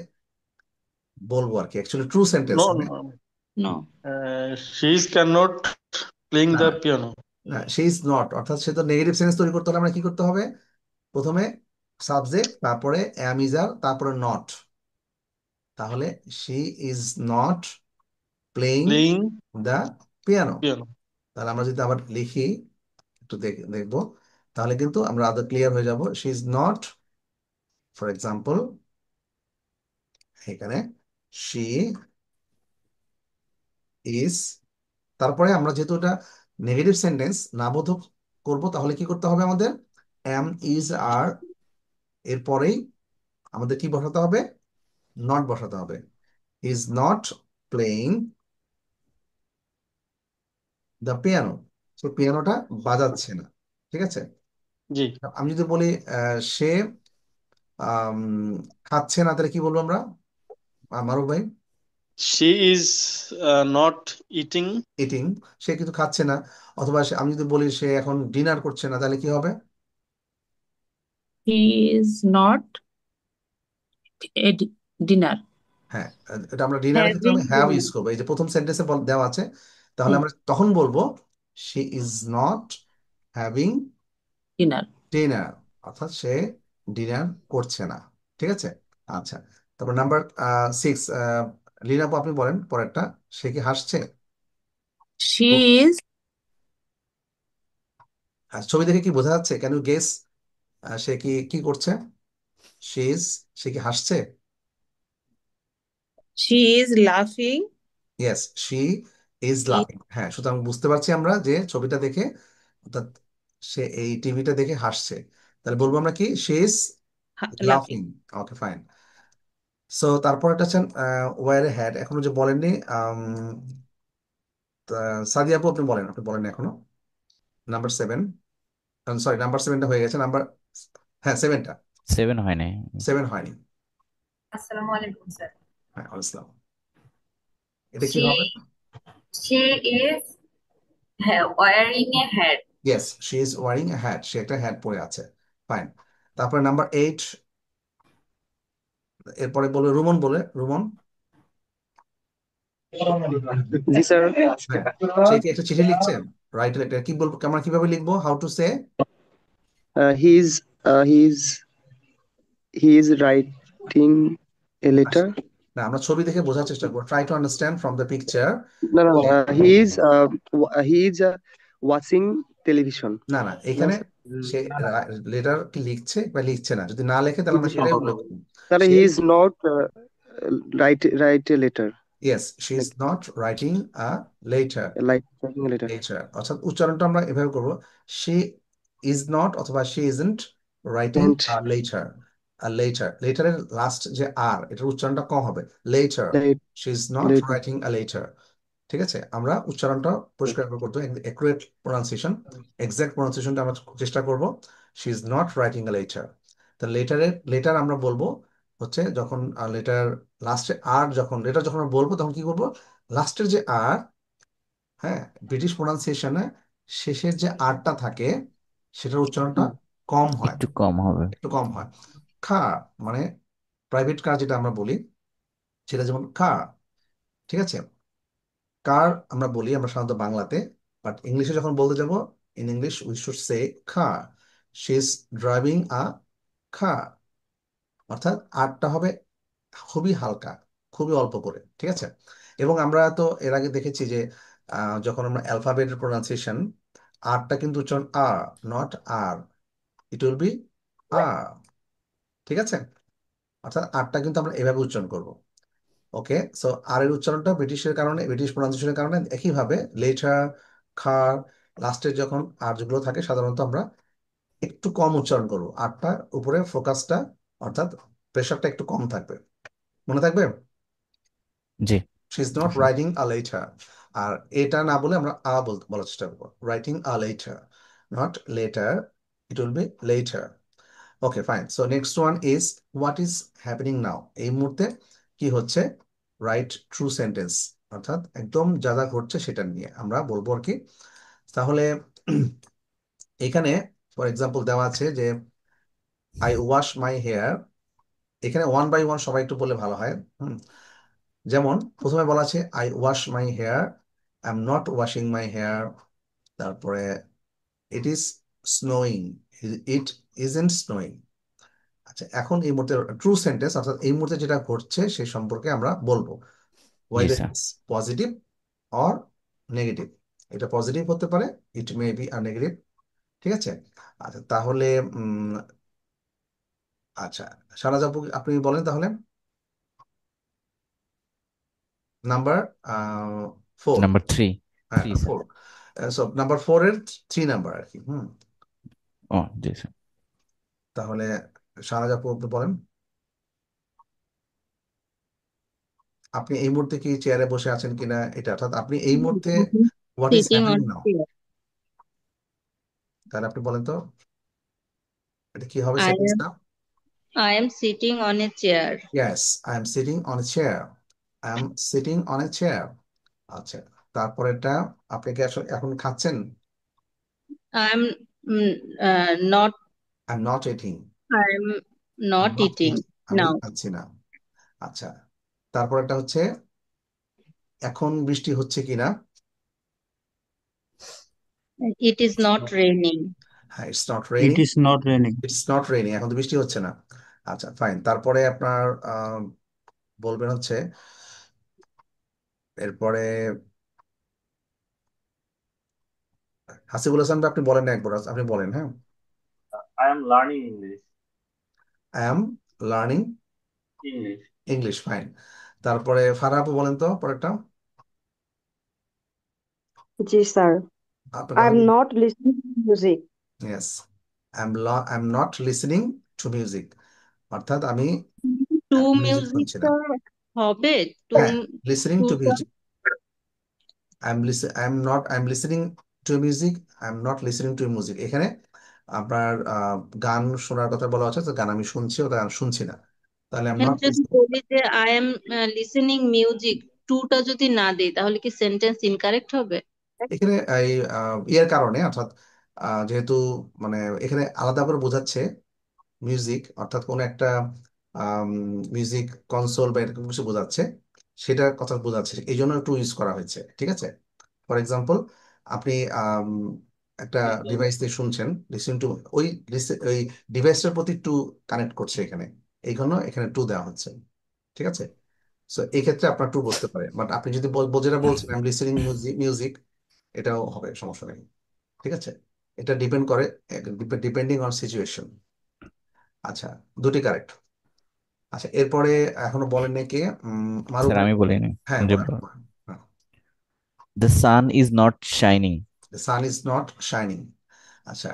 A: বলবো আর কি, অ্যাকচুয়ালি ট্রু সেন্টেন্স
H: No,
A: মানে।
H: no.
D: no.
H: She is cannot playing
A: না
H: the
A: না
H: piano.
A: না, সে ইজ নট, অর্থাৎ সে তো নেগেটিভ সেন্স তৈরি করতে হলে আমরা কি করতে হবে, প্রথমে সাবজেক্ট, তারপরে অ্যাম ইজ আর, তারপরে নট। তাহলে she is not playing
H: Playing
A: the piano.
H: piano.
A: তাহলে আমরা যদি আবার লিখি, একটু দেখবো, তাহলে কিন্তু আমরা আদৌ ক্লিয়ার হয়ে যাব। She is not, for example এখানে শি ইজ, তারপরে আমরা যেহেতু এটা নেগেটিভ সেন্টেন্স না বোধক করবো, তাহলে কি করতে হবে আমাদের, এম ইজ আর এরপরেই আমাদের কি বসাতে হবে, নট বসাতে হবে। Is not playing the piano, সে পিয়ানোটা বাজাচ্ছে না, ঠিক আছে?
H: জি।
A: আমি যদি বলি সে আম, খাচ্ছে না, তাহলে কি বলবো আমরা, মারুফ ভাই?
H: She is not eating.
A: Eating, সে কিন্তু খাচ্ছে না। অথবা আমি যদি বলি সে এখন ডিনার করছে না, তাহলে কি হবে?
D: He is not a dinner.
A: হ্যাঁ, এটা আমরা ডিনারের ক্ষেত্রে
D: Having
A: আমি হ্যাভ
D: dinner.
A: ইউজ করবো, এই যে প্রথম সেন্টেন্সে দেওয়া আছে। তাহলে আমরা তখন বলবো she is not having
D: Dinner.
A: Dinner, অর্থাৎ সে ডিনার করছে না, ঠিক আছে? আচ্ছা, তারপর নাম্বার 6, লিনা আপু আপনি বলেন পরেরটা, সে কি হাসছে? ও,
D: She is
A: ছবি দেখে কি বোঝা যাচ্ছে, ক্যান ইউ গেস সে কি কি করছে? সে ইজ, সে কি হাসছে?
D: she is laughing.
A: Yes, she is
D: He
A: লাফিং। হ্যাঁ, সুতরাং বুঝতে পারছি আমরা যে ছবিটা দেখে, অর্থাৎ সে এই টিভিটা দেখে হাসছে। তাহলে বলবো আমরা কি, শি ইজ লাফিং।
D: laughing.
A: Okay, fine. সো তারপর একটা হচ্ছে ওয়ার হ্যাড, এখনো যে বলেননি, সাদিয়া আপু আপনি বলেন, আপনি বলেন এখনো নাম্বার 7, সরি নাম্বার 7টা হয়ে গেছে, নাম্বার, হ্যাঁ 7টা,
B: 7 হয় নাই।
A: 7 হয়নি।
I: আসসালামু আলাইকুম স্যার।
A: হ্যাঁ, আসসালাম। এটা কি
I: She
A: হবে?
I: she is wearing a hat.
A: Yes, she is wearing a hat, সে একটা হ্যাট পরে আছে। ফাইন। তারপরে নাম্বার 8, এরপরে বলবে রুমন, বলে রুমন।
C: জি স্যার।
A: হ্যাঁ, সে কি একটা চিঠি লিখছে, রাইট লেটার, কি বলবো, আমরা কিভাবে লিখবো, how to say?
C: He is he is he is writing a letter.
A: না, আমরা ছবি দেখে বোঝার চেষ্টা করবো, try to understand from the picture.
C: না না, হি ইজ ওয়াচিং টেলিভিশন।
A: না না, এখানে সে লেটার কি লিখছে বা লিখছে না, যদি না লেখে তাহলে আমরা সেটাই উল্লেখ করবো।
C: তাহলে
A: সে
C: he is not write a letter,
A: yes, she is not writing a letter.
C: Writing a letter.
A: Letter অর্থাৎ উচ্চারণটা আমরা এভাবে করবো, শি ইজ নট অথবা she isn't writing a letter. আর লেটার, লেটারের লাস্ট যে আর, এটার উচ্চারণটা কম হবে, letter. She is not writing a letter. ঠিক আছে, আমরা উচ্চারণটা পরিষ্কার করে করতে একুরেট প্রোনাউন্সিয়েশন, এক্সাক্ট প্রোনাউন্সিয়েশনটা আমরা চেষ্টা করব। She is not writing a letter. তা লেটার আমরা বলবো হচ্ছে যখন লেটার লাস্টে আর, যখন লেটার যখন আমরা বলবো তখন কি করবো, লাস্টের যে আর, হ্যাঁ, ব্রিটিশ প্রোনাউন্সিয়েশনে শেষের যে আরটা থাকে সেটার উচ্চারণটা কম হয়,
B: একটু কম হবে।
A: একটু কম হয়। খা, মানে প্রাইভেট কার যেটা আমরা বলি সেটা যেমন খা, ঠিক আছে। কার আমরা বলি আমরা সাধারণত বাংলাতে, বাট ইংলিশে যখন বলতে যাব, in English we should say car. She is driving a car. অর্থাৎ আরটা হবে খুবই হালকা, খুবই অল্প করে, ঠিক আছে। এবং আমরা তো এর আগে দেখেছি যে যখন আমরা অ্যালফাবেটের প্রোনাউন্সিয়েশন, আরটা কিন্তু উচ্চারণ R, not R, it will be R, ঠিক আছে। অর্থাৎ আরটা কিন্তু আমরা এভাবে উচ্চারণ করব। ওকে, সো আর এর উচ্চারণটা ব্রিটিশের কারণে, ব্রিটিশ প্রোনাউন্সিয়েশনের কারণে একইভাবে লেটার, খার, লাস্টের যখন আর যেগুলো থাকে সাধারণত আমরা একটু কম উচ্চারণ করবো, আরটা উপরে ফোকাসটা, অর্থাৎ প্রেশারটা একটু কম থাকবে, মনে থাকবে।
B: জি।
A: She is not writing a letter. আর এটা না বলে আমরা বলার চেষ্টা করবো, writing a letter, not letter, it will be letter. Okay fine, so next one is what is happening now, এই মুহূর্তে কি হচ্ছে, রাইট ট্রু সেন্টেন্স, অর্থাৎ একদম যা যা ঘটছে সেটা নিয়ে আমরা বলবো আর কি। তাহলে এখানে ফর এক্সাম্পল দেওয়া আছে যে আই ওয়াশ মাই হেয়ার, এখানে ওয়ান বাই ওয়ান সবাই একটু বলে ভালো হয়। যেমন প্রথমে বলা আছে I wash my hair, I am not washing my hair. তারপরে it is snowing, it isn't snowing. আচ্ছা, এখন এই মুহূর্তে ট্রু সেন্টেন্স, অর্থাৎ এই মুহূর্তে যেটা ঘটছে সেই সম্পর্কে আমরা বলবো,
B: জি
A: weather
B: sir.
A: It's positive or negative. এটা পজিটিভ হতে পারে, ইট মে বি আর নেগেটিভ, ঠিক আছে। আচ্ছা তাহলে আচ্ছা শাহনাজ আপু আপনি বলেন তাহলে নাম্বার 4।
B: নাম্বার 3।
A: হ্যাঁ
B: 3 স্যার।
A: 4, সো নাম্বার 4 এর 3 নাম্বার আর কি।
B: ও জি স্যার।
A: তাহলে শাহনাজ আপু আপনি বলেন, আপনি এই মুহূর্তে কি চেয়ারে বসে আছেন কিনা, এটা অর্থাৎ আপনি এই মুহূর্তে what is
D: Sitting
A: happening
D: on
A: now,
D: chair.
A: তাহলে আপনি বলেন তো এটা কি হবে
D: I am
A: সেন্টেন্সটা।
D: I am sitting on a chair.
A: ইয়েস, I am sitting on a chair, I am sitting on a chair. আচ্ছা, তারপরেটা আপনি কি আসলে এখন খাচ্ছেন,
D: I am not.
A: I am not eating,
D: I am not
A: not
D: eating
A: eating, আমি
D: now.
A: খাচ্ছি না। আচ্ছা, তারপরেটা হচ্ছে এখন বৃষ্টি হচ্ছে কিনা,
D: It is not raining.
A: হ্যাঁ it's not
J: It
A: raining,
J: is not raining.
A: It's not raining, এখন তো বৃষ্টি হচ্ছে না। আচ্ছা ফাইন, তারপরে আপনার বলবেন হচ্ছে এরপরে হাসিবুল হাসান ভাই, আপনি বলেন না একবার, আপনি বলেন। হ্যাঁ,
K: I am learning English.
A: I am learning
K: English.
A: English, fine. তারপরে ফারহা আপু বলেন তো পরেরটা,
L: জি স্যার,
A: আপনার
L: আই
A: কথা
L: এম
A: কি?
L: Not listening music.
A: Yes, I am not listening to music, অর্থাৎ আমি
D: To
A: মিউজিক
D: music
A: শুনছি না।
D: হবে
A: হ্যাঁ, listening to
D: to
A: music, I am listening to music, I am not listening to music. এখানে আপনার গান শোনার কথা বলা হচ্ছে, তো গান আমি শুনছি, ওটা গান শুনছি না, তাহলে আই এম
D: এখানে
A: নট
D: যদি
A: লিসনিং।
D: বলি যে আই এম লিসেনিং মিউজিক, টুটা যদি না দেই তাহলে কি সেন্টেন্স ইনকারেক্ট হবে?
A: এখানে এই ইয়ের কারণে, অর্থাৎ যেহেতু মানে এখানে আলাদা করে বোঝাচ্ছে মিউজিক, অর্থাৎ কোনো একটা মিউজিক কনসোল বা এরকম কিছু বোঝাচ্ছে, সেটার কথা বোঝাচ্ছে, এই জন্য টু ইউজ করা হয়েছে। ঠিক আছে, ফর এক্সাম্পল আপনি একটা ডিভাইস দিয়ে শুনছেন, লিসেন টু, ওই ওই ডিভাইসটার প্রতি টু কানেক্ট করছে এখানে, এই জন্য এখানে টু দেওয়া হচ্ছে। ঠিক আছে, সো এই ক্ষেত্রে আপনার টু বসতে পারে, বাট আপনি যদি যেটা বলছেন আই এম লিসেনিং মিউজিক, এটাও হবে, সমস্যা নেই। ঠিক আছে, এটা ডিপেন্ড করে, ডিপেন্ডিং অন সিচুয়েশন। আচ্ছা, দুটি কারেক্ট। আচ্ছা, এরপরে এখনো বলেন নাই কে, মারুফ
B: স্যার
A: ভাই।
B: আমি বলিনি
A: হ্যাঁ,
B: যে
A: বলেন।
B: The sun is not shining.
A: The sun is not shining. আচ্ছা,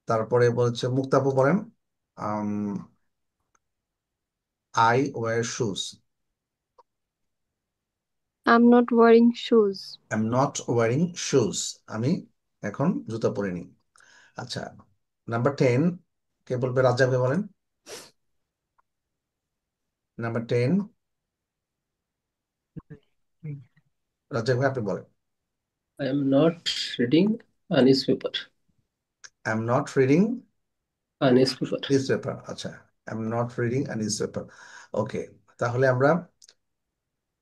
A: তারপরে বলছে মুক্তাপু বলেন, I wear shoes.
E: I'm not wearing shoes.
A: I am not wearing shoes, আমি এখন জুতা পরিনি। আচ্ছা, নাম্বার 10 কে বলবে? রাজ্জাককে বলেন, নাম্বার 10। রাজ্জাক ভাই আপনি বলেন।
J: I am not reading a newspaper.
A: I am not reading
J: A newspaper.
A: Newspaper. আচ্ছা, I am not reading a newspaper. Okay, তাহলে আমরা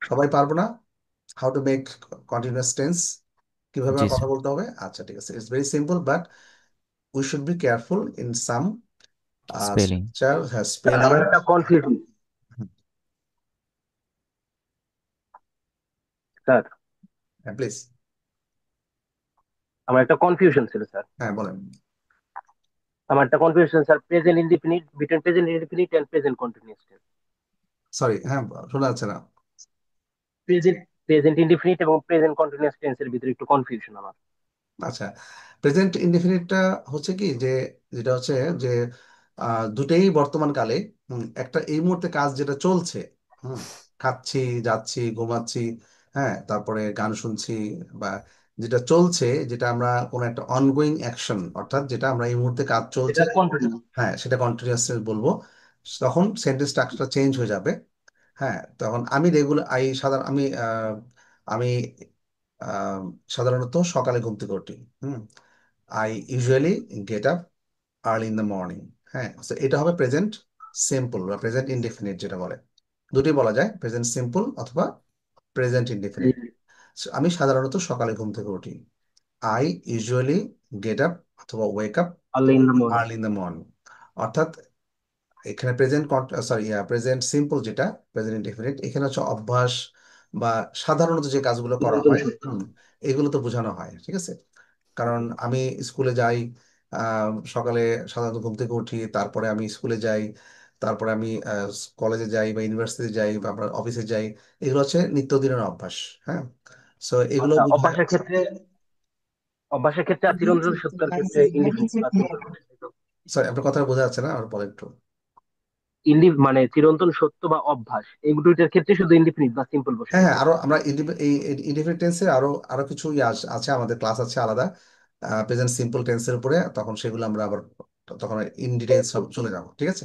A: সবাই পারবো না how to make continuous tense, কিভাবে
B: জি
A: আমার কথা
B: স্যার।
A: বলতে হবে। আচ্ছা ঠিক আছে, it's very simple, but we should be careful in some
B: spelling.
A: Structure, spelling.
F: আমার একটা কনফিউশন স্যার,
A: হ্যাঁ প্লিজ।
F: আমার একটা কনফিউশন ছিল স্যার।
A: হ্যাঁ বলেন।
F: আমার একটা confusion sir, present indefinite, between present indefinite and present continuous tense.
A: Sorry, হ্যাঁ শোনা যাচ্ছে না।
F: প্রেজেন্ট প্রেজেন্ট ইনডিফিনিট এবং প্রেজেন্ট কন্টিনিউয়াস টেন্সের ভিতরে একটু কনফিউশন আমার।
A: আচ্ছা, প্রেজেন্ট ইনডিফিনিটটা হচ্ছে কি, যে যেটা হচ্ছে যে দুটেই বর্তমান কালে, একটা এই মুহূর্তে কাজ যেটা চলছে, হুম, খাচ্ছি, যাচ্ছি, ঘুমাচ্ছি, হ্যাঁ, তারপরে গান শুনছি, বা যেটা চলছে, যেটা আমরা কোনো একটা অনগোয়িং অ্যাকশন, অর্থাৎ যেটা আমরা এই মুহূর্তে কাজ চলছে,
F: এটা কন্টিনিউ।
A: হ্যাঁ সেটা কন্টিনিউয়াস বলবো, তখন সেন্টেন্স স্ট্রাকচার চেঞ্জ হয়ে যাবে। হ্যাঁ, তখন আমি রেগুলার, আমি আহ, সাধারণত সকালে ঘুম থেকে উঠি। Hmm, I usually get up early in the morning. হ্যাঁ, তো এটা হবে প্রেজেন্ট সিম্পল বা প্রেজেন্ট ইনডেফিনিট যেটা বলে, দুটোই বলা যায়, প্রেজেন্ট সিম্পল অথবা প্রেজেন্ট ইনডেফিনিট। আমি সাধারণত সকালে ঘুম থেকে উঠি, আই ইউজুয়ালি গেট আপ অথবা wake up
F: early in the morning.
A: Early in the morning. অর্থাৎ এখানে প্রেজেন্ট, সরি, প্রেজেন্ট সিম্পল যেটা, প্রেজেন্ট ইনডেফিনিট, এখানে হচ্ছে অভ্যাস বা সাধারণত যে কাজগুলো করা হয়, এগুলো তো বোঝানো হয়। ঠিক আছে, কারণ আমি স্কুলে যাই, সকালে সাধারণত ঘুম থেকে উঠি, তারপরে আমি স্কুলে যাই, তারপরে আমি কলেজে যাই বা ইউনিভার্সিটি যাই বা আপনার অফিসে যাই, এগুলো হচ্ছে নিত্যদিনের অভ্যাস। হ্যাঁ, সো এগুলো
F: আচ্ছা,
A: বোঝায়।
F: অভ্যাসের ক্ষেত্রে আর চিরন্তন সত্যের ক্ষেত্রে ইনডিফিনিট বা সিম্পল।
A: সরি, আপনার কথা বোঝা যাচ্ছে না, আর বলেন একটু।
F: মানে চিরন্তন সত্য বা অভ্যাস, এই দুইটার ক্ষেত্রে শুধু ইনডিফিনিট বা সিম্পল
A: হ্যাঁ
F: বসাতে
A: হ্যাঁ,
F: হবে।
A: আরো আমরা এই ইনডিফিনিট টেন্সের আরো আরো কিছু আছে, আমাদের ক্লাস আছে আলাদা প্রেজেন্ট সিম্পল টেন্সের উপরে, তখন সেগুলো আমরা আবার তখন ইন ডিটেইলস সব চলে যাবো। ঠিক আছে,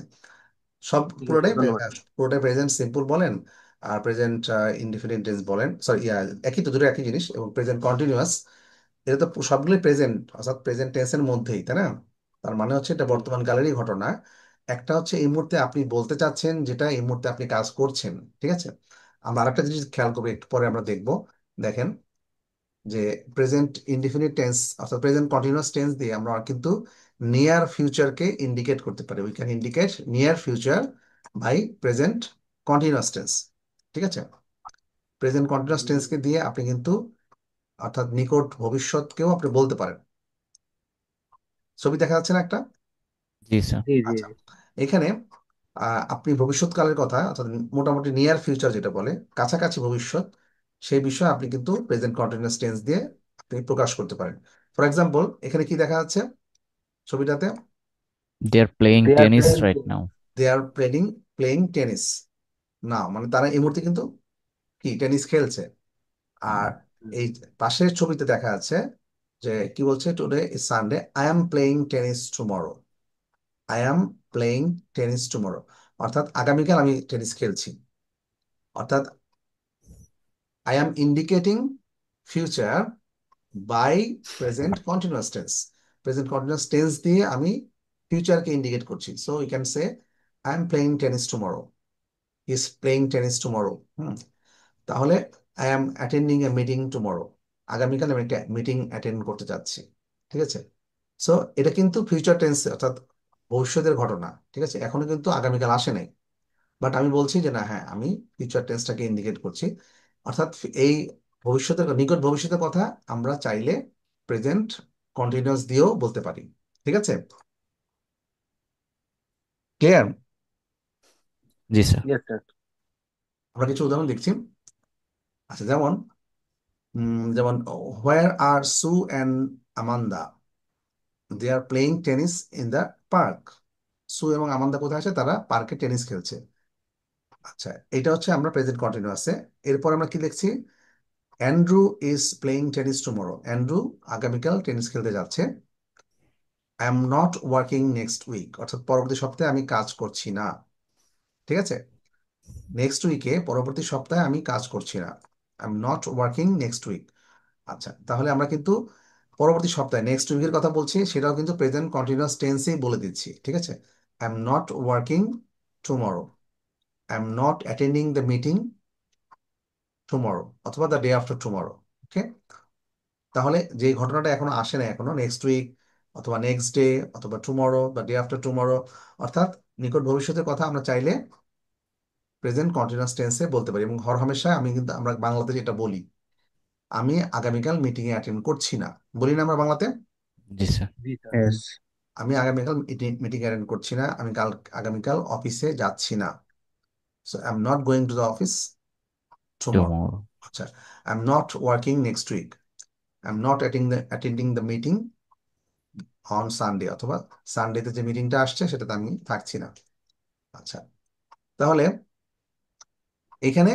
A: সব
F: ঠিক আছে,
A: পুরোটাই
F: ধন্যবাদ।
A: পুরোটাই প্রেজেন্ট সিম্পল বলেন আর প্রেজেন্ট ইনডিফিনিট টেন্স বলেন, সরি একই তো, দুটো একই জিনিস। এবং প্রেজেন্ট কন্টিনিউয়াস, এটা তো সবগুলোই প্রেজেন্ট, অর্থাৎ প্রেজেন্ট টেন্সের মধ্যেই, তাই না? তার মানে হচ্ছে এটা বর্তমান কালেরই ঘটনা। একটা হচ্ছে এই মুহূর্তে আপনি বলতে চাচ্ছেন, যেটা এই মুহূর্তে আপনি কাজ করছেন। ঠিক আছে, আমরা আরেকটা জিনিস খেয়াল করবো, একটু পরে আমরা দেখবো। দেখেন যে প্রেজেন্ট ইনডিফিনিট টেন্স অর্থাৎ প্রেজেন্ট কন্টিনিউয়াস টেন্স দিয়ে আমরা কিন্তু নিয়ার ফিউচারকে ইন্ডিকেট করতে পারি। We can indicate near future by present continuous tense. ঠিক আছে, প্রেজেন্ট কন্টিনিউয়াস টেন্সকে দিয়ে আপনি কিন্তু অর্থাৎ নিকট ভবিষ্যৎকেও আপনি বলতে পারেন। ছবি দেখা যাচ্ছে না একটা?
B: জি স্যার।
F: জি জি
A: আচ্ছা, এখানে আপনি ভবিষ্যৎকালের কথা, অর্থাৎ মোটামুটি নিয়ার ফিউচার যেটা বলে, কাছাকাছি ভবিষ্যৎ, সেই বিষয়ে আপনি কিন্তু প্রেজেন্ট কন্টিনিউয়াস টেন্স দিয়ে আপনি প্রকাশ করতে পারেন। ফর এক্সাম্পল, এখানে কি দেখা যাচ্ছে ছবিটাতে?
B: They are playing
F: they are
B: tennis
F: playing.
B: Right now.
A: They are playing playing tennis now, মানে তারা এই মুহূর্তে কিন্তু কি টেনিস খেলছে। আর এই পাশের ছবিতে দেখা যাচ্ছে যে কি বলছে, today is Sunday, I am playing tennis tomorrow. I am playing tennis tomorrow, অর্থাৎ আগামীকাল আমি টেনিস খেলছি। অর্থাৎ I am indicating future by present continuous tense. Present continuous tense দিয়ে আমি ফিউচারকে ইন্ডিকেট করছি। So you can say I am playing tennis tomorrow, is playing tennis tomorrow. তাহলে I am attending a meeting tomorrow, আগামীকাল আমি একটা meeting attend করতে যাচ্ছি। ঠিক আছে, সো এটা কিন্তু ফিউচার টেন্স, অর্থাৎ ভবিষ্যতের ঘটনা। ঠিক আছে, এখনো কিন্তু আগামীকাল আসে নাই, বাট আমি বলছি যে না, হ্যাঁ আমি ফিউচার টেন্সটাকে ইন্ডিকেট করছি। অর্থাৎ এই ভবিষ্যতের, নিকট ভবিষ্যতের কথা আমরা চাইলে প্রেজেন্ট কন্টিনিউয়াস দিয়েও বলতে পারি। ঠিক আছে, ক্লিয়ার?
B: জি স্যার।
F: Yes, sir.
A: আমরা কিছু উদাহরণ দেখছি। আচ্ছা, যেমন যেমন where are Sue and Amanda, they are playing tennis in the park. Sue এবং আমান্দা কোথায় আছে? তারা পার্কে টেনিস খেলছে। আচ্ছা, এটা হচ্ছে আমরা প্রেজেন্ট কন্টিনিউয়াসে। এরপর আমরা কি লিখছি? Andrew is playing tennis tomorrow, Andrew আগামীকাল টেনিস খেলতে যাচ্ছে। I am not working next week, অর্থাৎ পরবর্তী সপ্তাহে আমি কাজ করছি না। ঠিক আছে, নেক্সট উইকে, পরবর্তী সপ্তাহে আমি কাজ করছি না। I am not working next week. আচ্ছা, তাহলে আমরা কিন্তু পরবর্তী সপ্তাহে নেক্সট উইকের কথা বলছি, সেটাও কিন্তু প্রেজেন্ট কন্টিনিউয়াস টেন্সেই বলে দিচ্ছি। ঠিক আছে, I am not working tomorrow, I am not attending the meeting tomorrow, অথবা দ্য ডে আফটার টুমরো। ওকে, তাহলে যে ঘটনাটা এখনো আসে না, এখনো নেক্সট উইক অথবা নেক্সট ডে অথবা টুমরো বা ডে আফটার টুমরো, অর্থাৎ নিকট ভবিষ্যতের কথা আমরা চাইলে প্রেজেন্ট কন্টিনিউয়াস টেন্সে বলতে পারি। এবং হরহামেশা আমরা বাংলাতে যেটা বলি, আমি আগামীকাল মিটিং এ অ্যাটেন্ড করছি না, বলি না আমরা বাংলাতে?
B: জি স্যার।
F: Yes, sir.
C: Yes.
A: আমি আগামীকাল মিটিং অ্যাটেন্ড করছি না, আমি আগামীকাল অফিসে যাচ্ছি না। So I am not going to the office tomorrow.
B: Tomorrow.
A: আচ্ছা, I am not working next week, I am not attending the meeting on Sunday, অথবা সানডেতে যে মিটিংটা আসছে সেটাতে আমি থাকছি না। আচ্ছা, তাহলে এখানে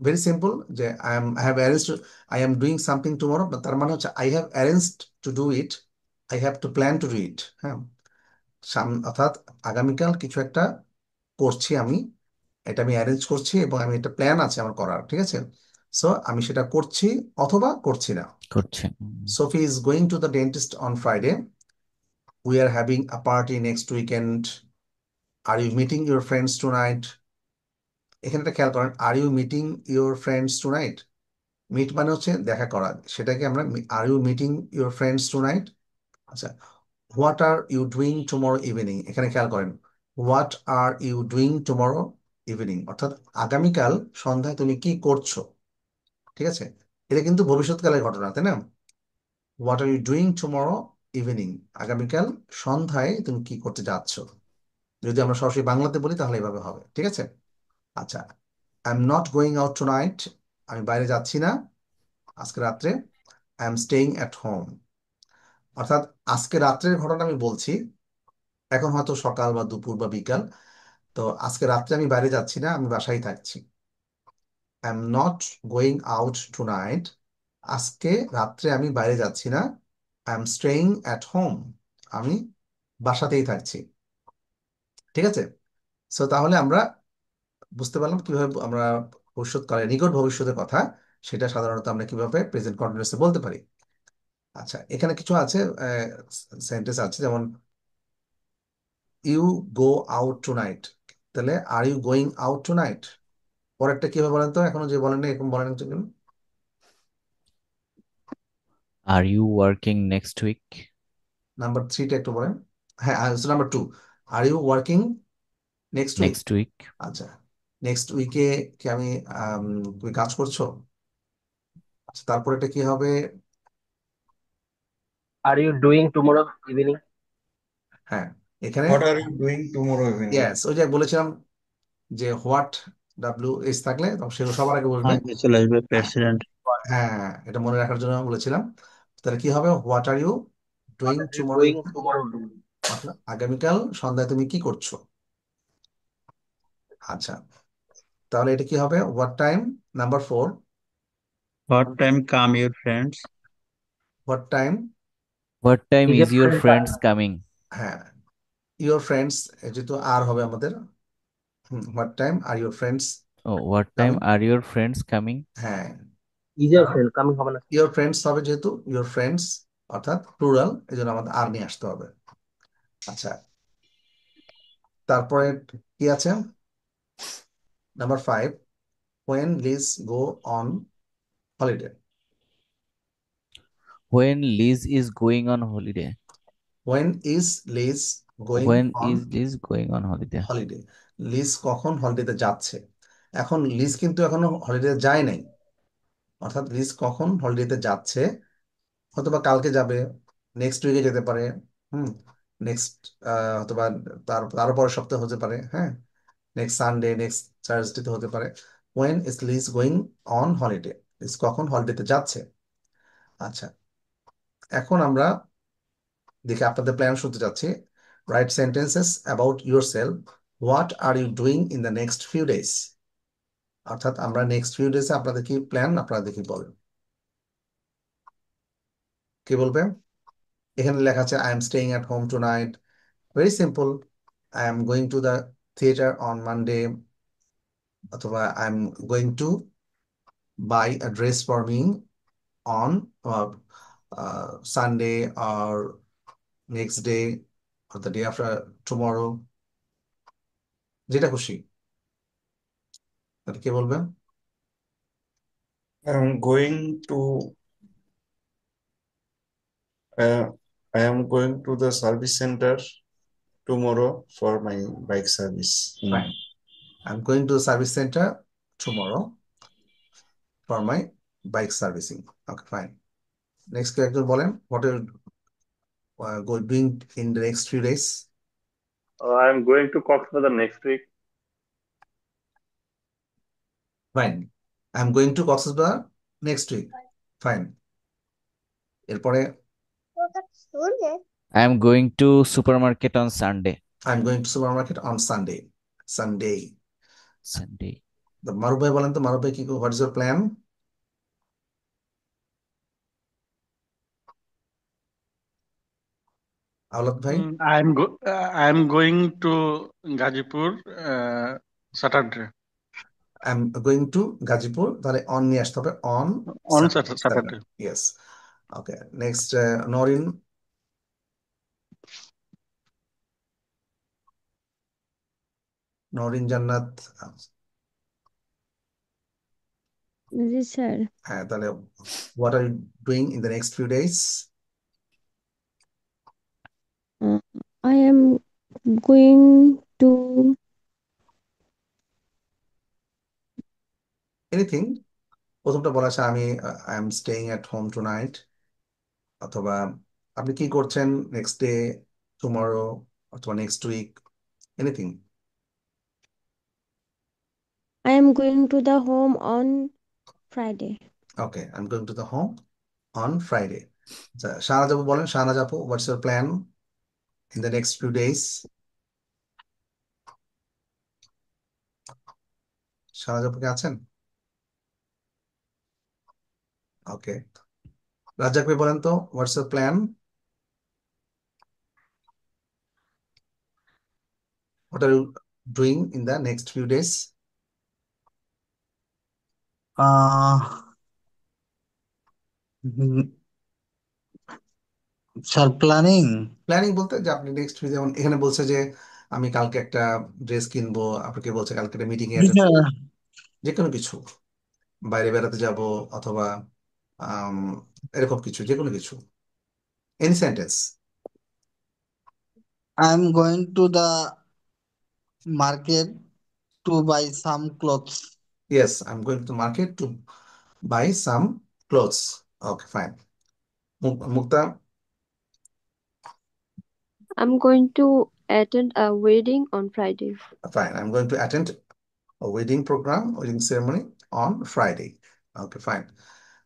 A: ভেরি সিম্পল, যে I have arranged, I am doing something tomorrow, তার মানে হচ্ছে I have arranged to do it, I have to plan to do it. হ্যাঁ, অর্থাৎ আগামীকাল কিছু একটা করছি আমি, এটা আমি অ্যারেঞ্জ করছি এবং আমি এটা প্ল্যান আছে আমার করার। ঠিক আছে, সো আমি সেটা করছি অথবা করছি না।
B: করছে।
A: Sophie is going to the dentist on Friday. We are having a party next weekend. Are you meeting your friends tonight? এখানে একটা খেয়াল করেন, are you meeting your friends tonight. Meet মানে হচ্ছে দেখা করা, সেটাকে আমরা are you meeting your friends tonight. আচ্ছা, what are you doing tomorrow evening, এখানে খেয়াল করেন, what are you doing tomorrow evening, অর্থাৎ আগামীকাল সন্ধ্যায় তুমি কি করছো। ঠিক আছে, এটা কিন্তু ভবিষ্যৎকালের ঘটনা, তাই না? What are you doing tomorrow evening, আগামীকাল সন্ধ্যায় তুমি কি করতে যাচ্ছ। যদি আমরা সরাসরি বাংলাতে বলি তাহলে এভাবে হবে। ঠিক আছে, আচ্ছা, I am not going out tonight, আমি বাইরে যাচ্ছি না আজকে রাত্রে। I am staying at home, অর্থাৎ আজকে রাত্রের ঘটনা আমি বলছি, এখন হয়তো সকাল বা দুপুর বা বিকাল, তো আজকে রাত্রে আমি বাইরে যাচ্ছি না, আমি বাসায় থাকছি। I am not going out tonight, আজকে রাত্রে আমি বাইরে যাচ্ছি না। I am staying at home, আমি বাসাতেই থাকছি। ঠিক আছে, সো তাহলে আমরা বুঝতে পারলাম কিভাবে আমরা ভবিষ্যৎকালে, নিকট ভবিষ্যতের কথা, সেটা সাধারণত আমরা কিভাবে প্রেজেন্ট কন্টিনিউয়াসে বলতে পারি। আচ্ছা, এখানে কিছু আছে, সেন্টেন্স আছে, যেমন ইউ গো আউট টুনাইট, তাহলে are you going out tonight, পরেরটা কিভাবে বলেন তো, এখনো যে বলেন না এরকম বলেন তো।
B: Are you working next week?
A: Number 3টা একটু বলেন। হ্যাঁ, number 2, are you working next week.
B: Next week.
A: আচ্ছা, নেক্সট উইকে কি আমি তুমি কাজ করছো? আচ্ছা, তারপর এটা কি হবে?
F: Are you doing tomorrow evening?
A: হ্যাঁ, এখানে
G: What are you doing tomorrow evening?
A: Yes, ওই যে বলেছিলাম যে হোয়াট WH থাকলে তখন সেগুলো সবার আগে বসবে।
C: আগে চলে আসবে
A: হ্যাঁ,
C: প্রেসিডেন্ট।
A: হ্যাঁ, এটা মনে রাখার জন্য বলেছিলাম। তাহলে কি হবে? হোয়াট আর ইউ ডুইং
F: What are you
A: tomorrow,
F: doing tomorrow evening?
A: অর্থাৎ আগামীকাল সন্ধ্যায় তুমি কি করছো। আচ্ছা, তাহলে এটা কি হবে? What time, number 4,
C: What time come your friends?
A: What time,
B: what time
F: Is
B: is
F: your
B: your
F: friend
B: friends
F: coming?
B: Coming?
A: হ্যাঁ, ইউর ফ্রেন্ডস, যেহেতু আর হবে আমাদের, what time are your friends
B: ও, what time
A: coming.
B: Are your friends coming?
A: হ্যাঁ,
F: Is your friend coming হবে না?
A: Your friends হবে, যেহেতু ইউর ফ্রেন্ডস অর্থাৎ প্লুরাল, এই জন্য আমাদের আর নিয়ে আসতে হবে। আচ্ছা, তারপরে কি আছে? Number 5, when Liz go on holiday.
B: When Liz is going on holiday.
A: When is Liz going
B: When
A: on
B: is Liz going on holiday?
A: holiday? Liz কখন হলিডেতে যাচ্ছে? এখন লিজ কিন্তু এখনো হলিডে যায় নাই, অর্থাৎ লিজ কখন হলিডেতে যাচ্ছে, অথবা কালকে যাবে, নেক্সট উইকে যেতে পারে, নেক্সট অথবা তার পরের সপ্তাহে হতে পারে, হ্যাঁ, নেক্সট সানডে, নেক্সট থার্সডেতে হতে পারে। When is Liz going on holiday, Liz কখন হলিডেতে যাচ্ছে। আচ্ছা, এখন আমরা দেখি আপনাদের প্ল্যান শুনতে যাচ্ছি। Write sentences about yourself, what are you doing in the next few days. অর্থাৎ আমরা নেক্সট ফিউ ডেজে আপনাদের কি প্ল্যান, আপনারা দেখি বলেন, কি বলবেন? এখানে লেখা আছে I am staying at home tonight, very simple. I am going to the theatre on Monday, অথবা I am going to buy a dress for me on Sunday or next day or the day after tomorrow, যেটা খুশি। এটা কে বলবেন?
G: I am going to uh, I am going to the service center tomorrow for my bike service.
A: Fine. I'm going to the service center tomorrow for my bike servicing. Okay, fine. Next কেউ একজন বলেন, what are you doing in the next few days?
K: I'm going to Cox's next week.
A: Fine. I'm going to Cox's next week. Fine. এরপরে
B: I am going to supermarket on Sunday.
A: I'm going to supermarket on Sunday. Sunday.
B: Sunday.
A: The মারুফ ভাই বলেন তো, মারুফ ভাই কি, what is your plan? আওলাদ ভাই?
H: I'm going to Gazipur Saturday.
A: I'm going to Gazipur, তাহলে on নিয়ে আসতে হবে, on
H: On
A: Saturday.
H: Saturday.
A: Yes. Okay. Next, Norin. Norin Jannat.
E: G sir.
A: হ্যাঁ, তাহলে what are you doing in the next few days?
E: I am going to
A: Anything. প্রথমটা বলা আছে আমি I am staying at home tonight, অথবা আপনি কি করছেন নেক্সট ডে, টুমরো, অথবা next week, anything.
E: I am going to the home on Friday.
A: Okay, I am going to the home on Friday. আচ্ছা, শাহনাজ আপু বলেন, শাহনাজ আপু, what's your plan in the next few days? Shahnaz আপু কে আছেন? Okay, Razzaq ভাই বলেন তো, what's your plan? What are you doing in the next few days?
M: Sir planning
A: planning বলতে যে আপনি নেক্সট, যেমন এখানে বলছে যে আমি কালকে একটা ড্রেস কিনবো, আপনাকে বলছে কালকে একটা মিটিং এ যে কোনো কিছু, বাইরে বেড়াতে যাব, অথবা আম, এরকম কিছু, যে কোনো কিছু, any sentence.
M: I am going to the market to buy some clothes.
A: Yes, I'm going to market to buy some clothes. Okay, fine. Mukta?
E: I'm going to attend a wedding on Friday.
A: Fine, I'm going to attend a wedding program, wedding ceremony on Friday. Okay, fine.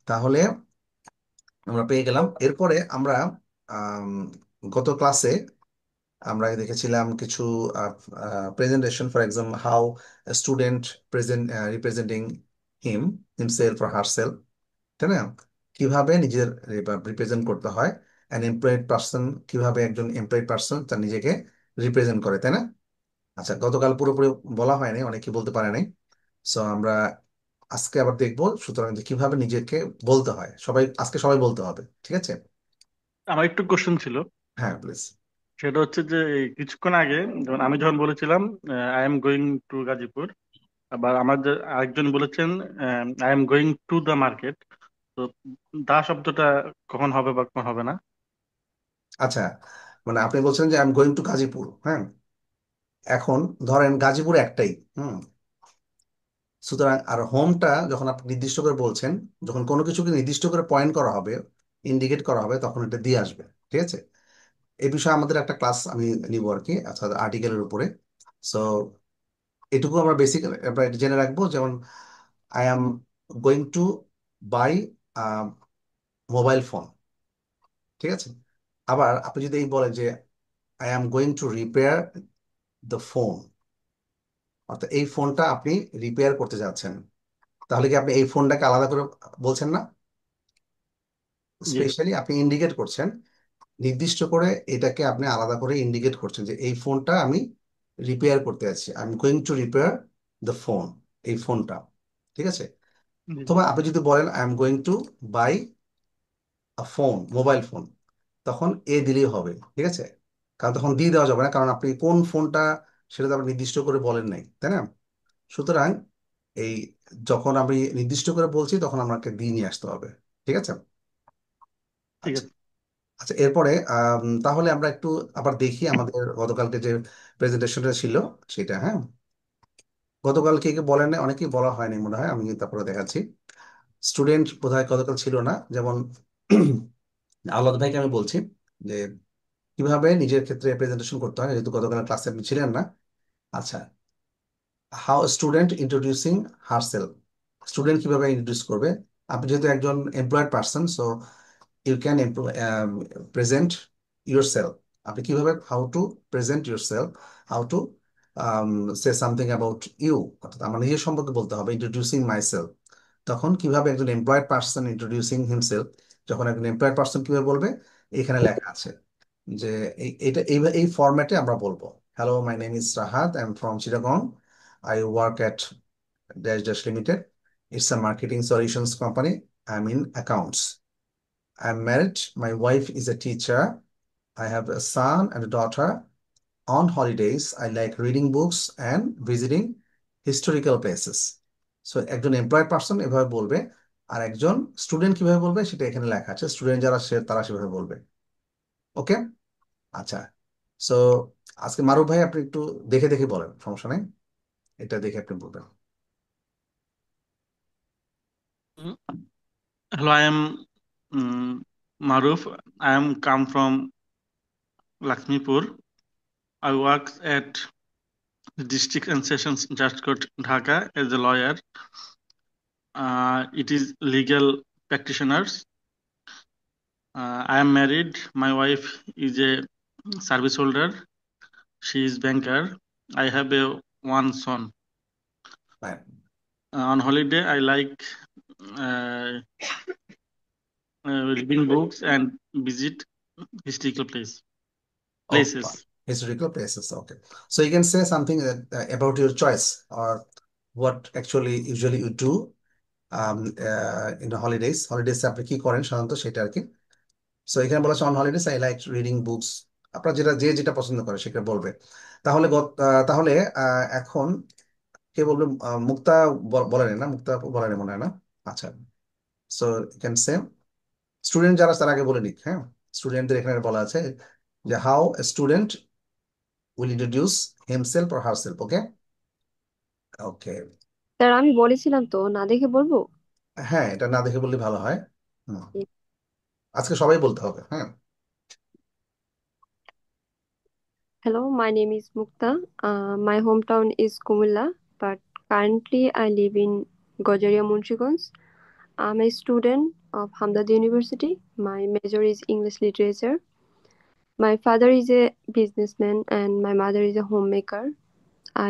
A: তাহলে আমরা পেয়ে গেলাম। এরপরে আমরা আম, গত ক্লাসে আমরা দেখেছিলাম কিছু presentation, for example how student representing himself or herself, তাই না? কিভাবে নিজের রিপ্রেজেন্ট করতে হয়, অ্যান এমপ্লয়েড পার্সন কিভাবে একজন এমপ্লয়েড পার্সন তার নিজেকে রিপ্রেজেন্ট করে, তাই না? আচ্ছা, গতকাল পুরোপুরি বলা হয়নি, অনেকে বলতে পারে নাই। সো আমরা আজকে আবার দেখবো, সুতরাং যে কিভাবে নিজেকে বলতে হয়, আজকে সবাই বলতে হবে, ঠিক আছে?
H: আমার একটু কোশ্চেন ছিল,
A: হ্যাঁ, প্লিজ।
H: সেটা হচ্ছে যে এই কিছুক্ষণ আগে যেমন আমি যখন বলেছিলাম I am going two Gazipur, আবার আমাদের আরেকজন বলেছেন I am going to the market. তো দা শব্দটা কখন হবে বা কখন হবে না?
A: আচ্ছা, মানে আপনি বলছেন যে I am going two Gazipur, হ্যাঁ। এখন ধরেন গাজীপুর একটাই, হুম। সুতরাং আর হোমটা যখন আপনি নির্দিষ্ট করে বলছেন, যখন কোনো কিছুকে নির্দিষ্ট করে পয়েন্ট করা হবে, ইন্ডিকেট করা হবে, তখন এটা দিয়ে আসবে। ঠিক আছে, এই বিষয়ে আমাদের একটা ক্লাস আমি নিব আর কি, আচ্ছা, আর্টিকেলের উপরে। সো এটুকু আমরা বেসিক আমরা এটা জেনে রাখবো, যেমন I am going to buy mobile phone. ঠিক আছে, আবার আপনি যদি এই বলেন যে I am going to repair the phone, অর্থাৎ এই ফোনটা আপনি রিপেয়ার করতে যাচ্ছেন, তাহলে কি আপনি এই ফোনটাকে আলাদা করে বলছেন না?
H: জি।
A: স্পেশালি আপনি ইন্ডিকেট করছেন, নির্দিষ্ট করে এটাকে আপনি আলাদা করে ইন্ডিকেট করছেন যে এই ফোনটা আমি রিপেয়ার করতে যাচ্ছি, I am going to repair the phone, এই ফোনটা। ঠিক আছে,
H: জি।
A: অথবা আপনি যদি বলেন I am going to buy a phone, mobile phone, তখন এ দিলেই হবে। ঠিক আছে, কারণ তখন দিয়ে দেওয়া যাবে না, কারণ আপনি কোন ফোনটা সেটা তো আপনি নির্দিষ্ট করে বলেন নাই, তাই না? সুতরাং এই যখন আমি নির্দিষ্ট করে বলছি তখন আমাকে দিয়ে নিয়ে আসতে হবে। ঠিক আছে,
H: ঠিক
A: আচ্ছা।
H: আছে।
A: আচ্ছা, এরপরে তাহলে আমরা একটু আবার দেখি আমাদের গতকালকে যে প্রেজেন্টেশনটা ছিল সেটা, হ্যাঁ। গতকাল কে কে বলেন নাই, অনেকেই বলা হয়নি মনে হয়, আমি তারপরে দেখাচ্ছি। স্টুডেন্ট বোধহয় গতকাল ছিল না, যেমন আহ্লাদ ভাইকে আমি বলছি যে কিভাবে নিজের ক্ষেত্রে প্রেজেন্টেশন করতে হয়, যেহেতু গতকাল ক্লাসে আপনি ছিলেন না। আচ্ছা, how student introducing herself, student কিভাবে ইন্ট্রোডিউস করবে। আপনি যেহেতু একজন employed person, so you can present yourself. আপনি কিভাবে, how to present yourself, how to say something about you, অর্থাৎ আমার নিজের সম্পর্কে বলতে হবে, ইন্ট্রোডিউসিং মাই সেলফ। তখন কিভাবে একজন এমপ্লয়েড পার্সন ইন্ট্রোডিউসিং হিমসেলফ, যখন একজন এমপ্লয়েড পার্সন কিভাবে বলবে, এখানে লেখা আছে যে এটা এই ফরম্যাটে আমরা বলবো। Hello, my name is Rahat, I am from Chittagong, I work at dash dash limited, it's a marketing solutions company, I am in accounts, I am married, my wife is a teacher, I have a son and a daughter. On holidays, I like reading books and visiting historical places. So একজন employed person এভাবে বলবে, আর একজন student কিভাবে বলবে সেটা এখানে লেখা আছে, স্টুডেন্ট যারা তারা সেভাবে বলবে। ওকে, আচ্ছা। সো আজকে মারুফ ভাই আপনি একটু দেখে দেখে বলেন, সমস্যা নেই, এটা দেখে আপনি বলবেন।
H: Hello, I am Maruf. I am come from Lakshmipur. I work at the District and Sessions Judge Court, Dhaka as a lawyer. It is legal practitioners. I am married. My wife is a service holder. She is banker. I have a one son.
A: Right.
H: On holiday, I like uh, reading books and visit historical places.
A: Oh, fine. Historical places. Okay. So you can say something that, about your choice, or what actually usually you do in the holidays. Holidays আপনি কি করেন সাধারণত সেটা আর কি। So এখানে বলা আছে on holidays I like reading books. আপনার যেটা যে যেটা পছন্দ করে সেটা বলবে। তাহলে তাহলে এখন কে বলবে, মুক্তা বলেন না, মুক্তা বলেন মনে হয় না। আচ্ছা, সো ক্যান সে স্টুডেন্ট যারা তার আগে বলে নিক, হ্যাঁ। স্টুডেন্টদের এখানে বলা আছে যে how student will introduce himself or herself. Okay, okay.
E: Sir আমি বলেছিলাম তো না দেখে বলবো।
A: হ্যাঁ, এটা না দেখে বললে ভালো হয়। হুম, আজকে সবাই বলতে হবে, হ্যাঁ।
E: Hello, my name is Mukta. My hometown is Kumilla, but currently I live in Gojaria, Munchiganj. I'm a student of Hamdard University. My major is English literature. My father is a businessman and my mother is a homemaker.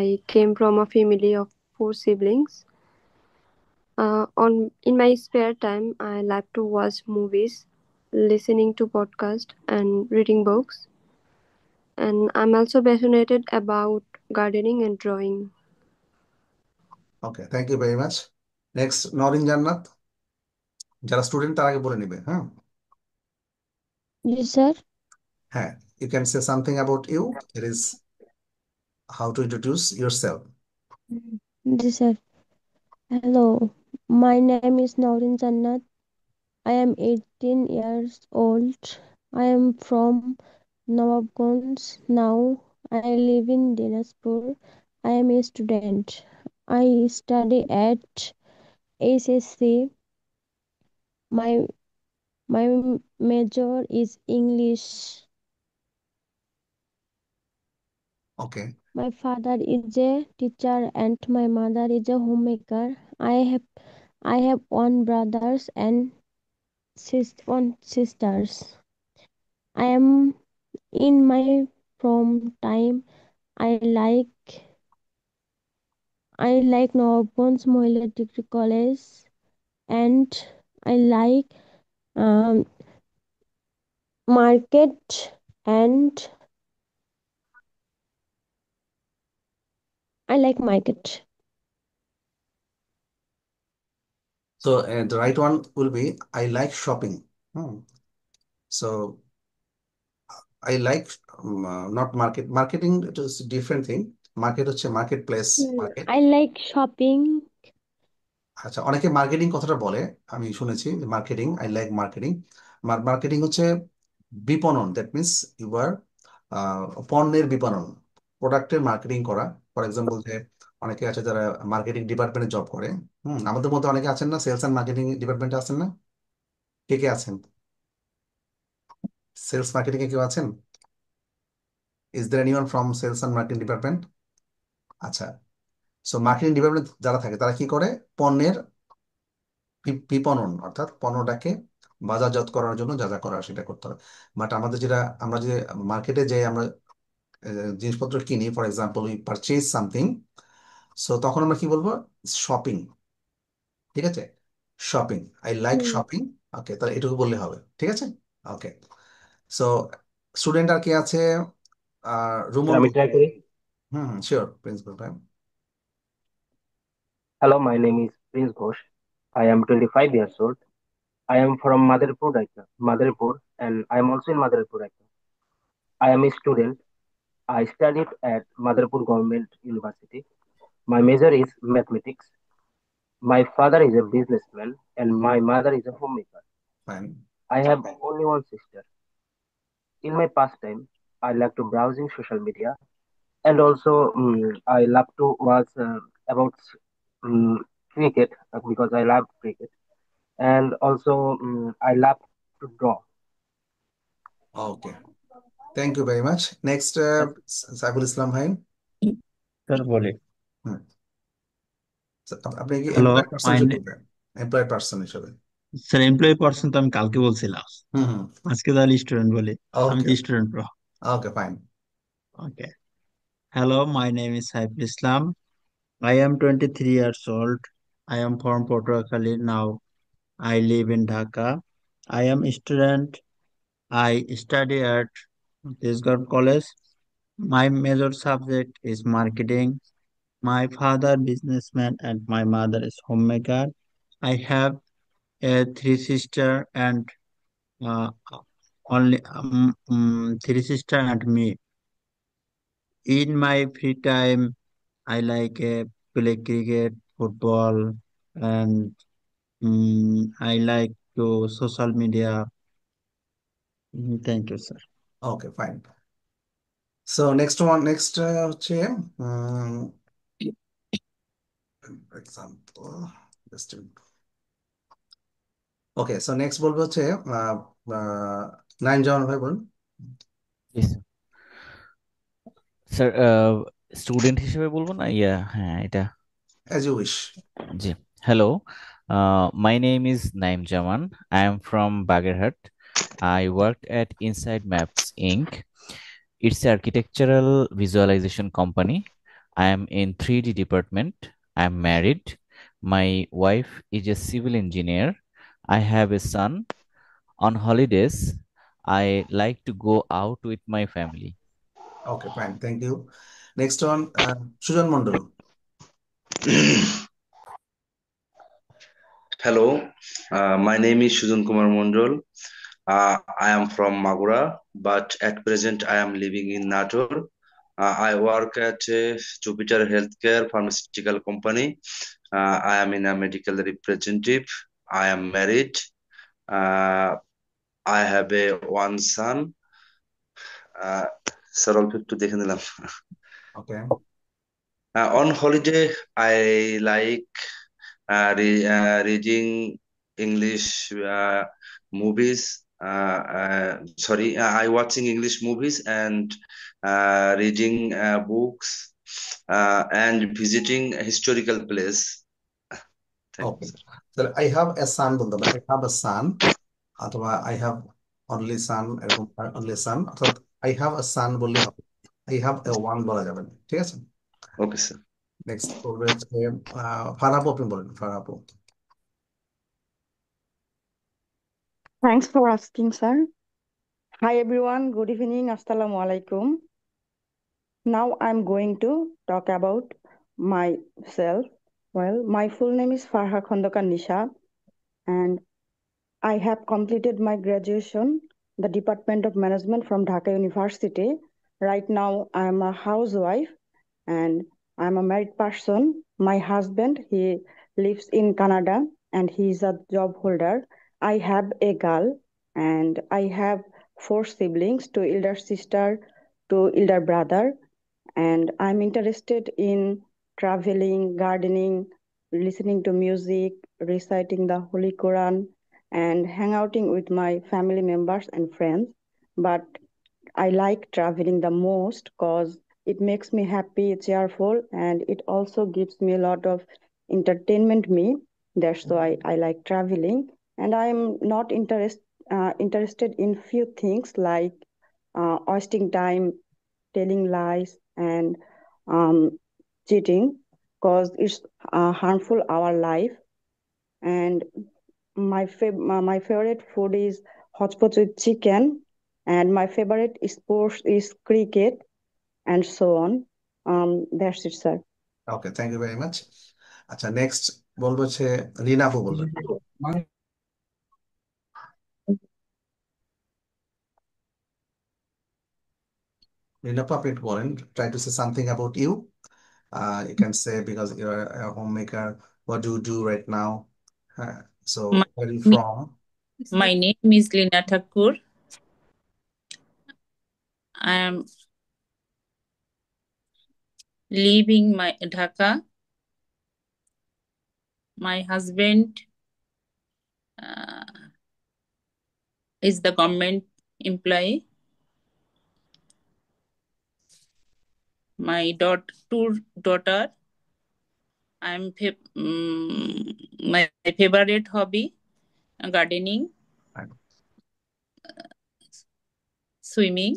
E: I came from a family of 4 siblings. In my spare time, I like to watch movies, listening to podcasts, and reading books. And I'm also passionate about gardening and drawing.
A: Okay, thank you very much. Next Norin Jannat, যারা student তার আগে বলে নিবে, হ্যাঁ।
E: জি sir.
A: হ্যাঁ, you can say something about you. It is how to introduce yourself.
N: Yes, sir. Hello, my name is Naurin Jannat. I am 18 years old. I am from Nawabganj now. I live in Dinajpur. I am a student. I study at SSC. My my major is English.
A: Okay.
N: My father is a teacher and my mother is a homemaker. I have one brothers and one sisters. I am in my from time. I like Nawabganj Mohila Degree College and I like um, market and I like market.
A: So the right one will be I like shopping. So I like not market. Marketing it is a different thing. Market হচ্ছে marketplace market.
N: I like shopping.
A: আচ্ছা, অনেকে marketing কথাটা বলে, আমি শুনেছি যে marketing, I like marketing. Marketing হচ্ছে বিপণন, দ্যাট মিনস ইউ আর পণ্যের বিপণন, প্রোডাক্টের মার্কেটিং করা। ফর এক্সাম্পল যে অনেকে আছে যারা মার্কেটিং ডিপার্টমেন্টে জব করে। আমাদের মধ্যে অনেকে আছেন না, সেলস অ্যান্ড মার্কেটিং ডিপার্টমেন্টে আছেন না? কে কে আছেন? সেলস মার্কেটিং এ কেউ আছেন? Is there anyone from sales and marketing department? আচ্ছা, সো মার্কেটিং ডিপার্টমেন্ট যারা থাকে তারা কি করে? পণ্যের বিপণন, অর্থাৎ পণ্যটাকে বাজারজাত করার জন্য যা যা করা সেটা করতে হবে। বাট আমাদের যেটা, আমরা যে মার্কেটে যে আমরা জিনিসপত্র কিনি, for example we purchase something, so তখন আমরা কি বলবো? শপিং। ঠিক আছে, শপিং, আই লাইক শপিং। ওকে, তাহলে এটুকু বললে হবে। ঠিক আছে, ওকে। সো স্টুডেন্ট আর কি আছে? রুমন।
F: আমি ট্রাই করি।
A: শিওর, প্রিন্সিপাল ভাই।
F: Hello, my name is Prince Ghosh. I am 25 years old. I am from Madaripur, and I am also in Madaripur right now. I am a student. I studied at Madaripur Government University. My major is mathematics. My father is a businessman, and my mother is a homemaker.
A: Fine.
F: I have only one sister. In my pastime, I like to browsing social media, and also I love to watch about um, cricket because I love cricket, and also I love to draw.
A: ওকে, thank you very much. Next Saiful Islam ভাই।
B: Sir বলে
A: হুম, আপনি কি
B: hello
A: employed person হিসেবে বলবেন? Employed person হিসেবে।
B: Sir employee person তো আমি কালকে বলছিলাম,
A: হুম,
B: আজকে তাহলে স্টুডেন্ট বলি। আমি
A: ওকে
B: তো student bro.
A: Okay fine.
B: Okay. Hello, my name is Saiful Islam. I am 23 years old. I am from Patuakhali now. I live in Dhaka. I am a student. I study at Tisgar College. My major subject is marketing. My father businessman and my mother is homemaker. I have three sister and uh, only three sister and me. In my free time, I like play cricket, football, and I like to social media. Thank you, sir.
A: Okay fine. So next হচ্ছে example, just okay. So next বলবো হচ্ছে নাইম জামান ভাই, বলুন।
B: Sir student হিসেবে বলবো না? হ্যাঁ এটা
A: অ্যাজ ইউ উইশ।
B: জি। Hello, my name is Naim Jaman. I am from Bagerhat. I worked at Inside Maps Inc. It's an architectural visualization company. I am in 3D department. I am married. My wife is a civil engineer. I have a son. On holidays, I like to go out with my family.
A: Okay fine, thank you. Next one, Sujan Mondal.
O: Hello, my name is Sujan Kumar Mondol. I am from Magura, but at present I am living in Natur. I work at Jupiter Healthcare pharmaceutical company. I am in a medical representative. I am married. Uh, I have a one son. Sir অল্প একটু দেখে নিলাম
A: Okay.
O: On holiday I like reading English movies. Sorry, I watching English movies and reading books and visiting a historical place. Thank you,
A: Okay.
O: sir.
A: So I have a son বলতে হবে I have a son অথবা I have only son এরকম only son অর্থাৎ I have a son বললে হবে I have a one বলা যাবে না ঠিক আছে
O: Okay, sir.
A: নেক্সট করবে হচ্ছে ফারাবু আপনি বলেন ফারাবু
P: Thanks for asking, sir. Hi everyone, good evening, Assalamu alaikum. Now I'm going to talk about myself. Well, my full name is Farha Khondokan Nisha, and I have completed my graduation, the Department of Management from Dhaka University. Right now, I am a housewife and I'm a married person. My husband, he lives in Canada and he is a job holder. I have a girl and I have 4 siblings, 2 elder sister, 2 elder brother, and I'm interested in traveling, gardening, listening to music, reciting the Holy Quran, and hang outing with my family members and friends. But I like traveling the most because it makes me happy, cheerful, and it also gives me a lot of entertainment me. That's why I like traveling. And I'm not interested in few things like wasting time, telling lies, and um, cheating because it's harmful our life. And my favorite food is hotpot with chicken, and my favorite sports is cricket, and so on. That's it, sir.
A: Okay thank you very much আচ্ছা next বলবো হচ্ছে রিনা আপু বলবেন রিনা আপু আপনি একটু বলেন try to say something about you you can say because you're a homemaker what do you do right now so
Q: My,
A: where are you
Q: me-
A: from
Q: my name is Lina Thakur. I am leaving my Dhaka. My husband is the government employee. My two daughter. My favorite hobby gardening, swimming.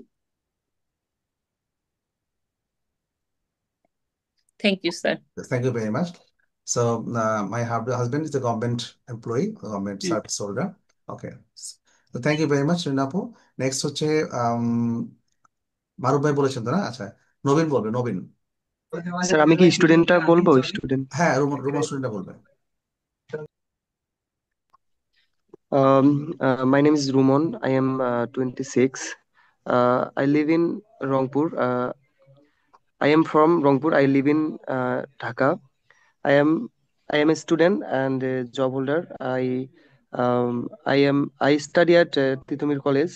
Q: Thank you, sir.
A: thank you very much so my husband is a government employee government service holder okay so thank you very much রিনা আপু next হচ্ছে মারুফ ভাই বলেছেন তো না আচ্ছা নবীন বলবে নবীন
C: sir আমি কি স্টুডেন্টটা বলবো স্টুডেন্ট
A: হ্যাঁ রোমান স্টুডেন্টটা বলবে
C: My name is Rumon. I am 26. I live in Rangpur. I am from Rangpur. I live in Dhaka. I am a student and a job holder. I study at Titumir College.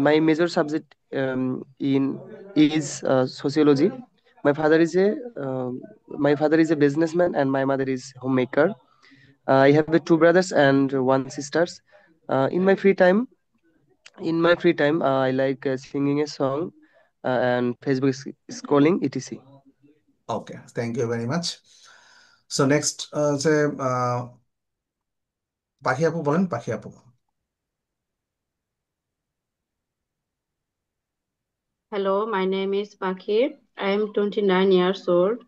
C: My major subject is sociology. My father is a my father is a businessman and my mother is homemaker. I have 2 brothers and 1 sisters. In my free time, I like singing a song and Facebook scrolling, etc.
A: okay thank you very much so next হচ্ছে পাখি আপু বলেন পাখি আপু
D: Hello, my name is Pakhi. I am 29 years old.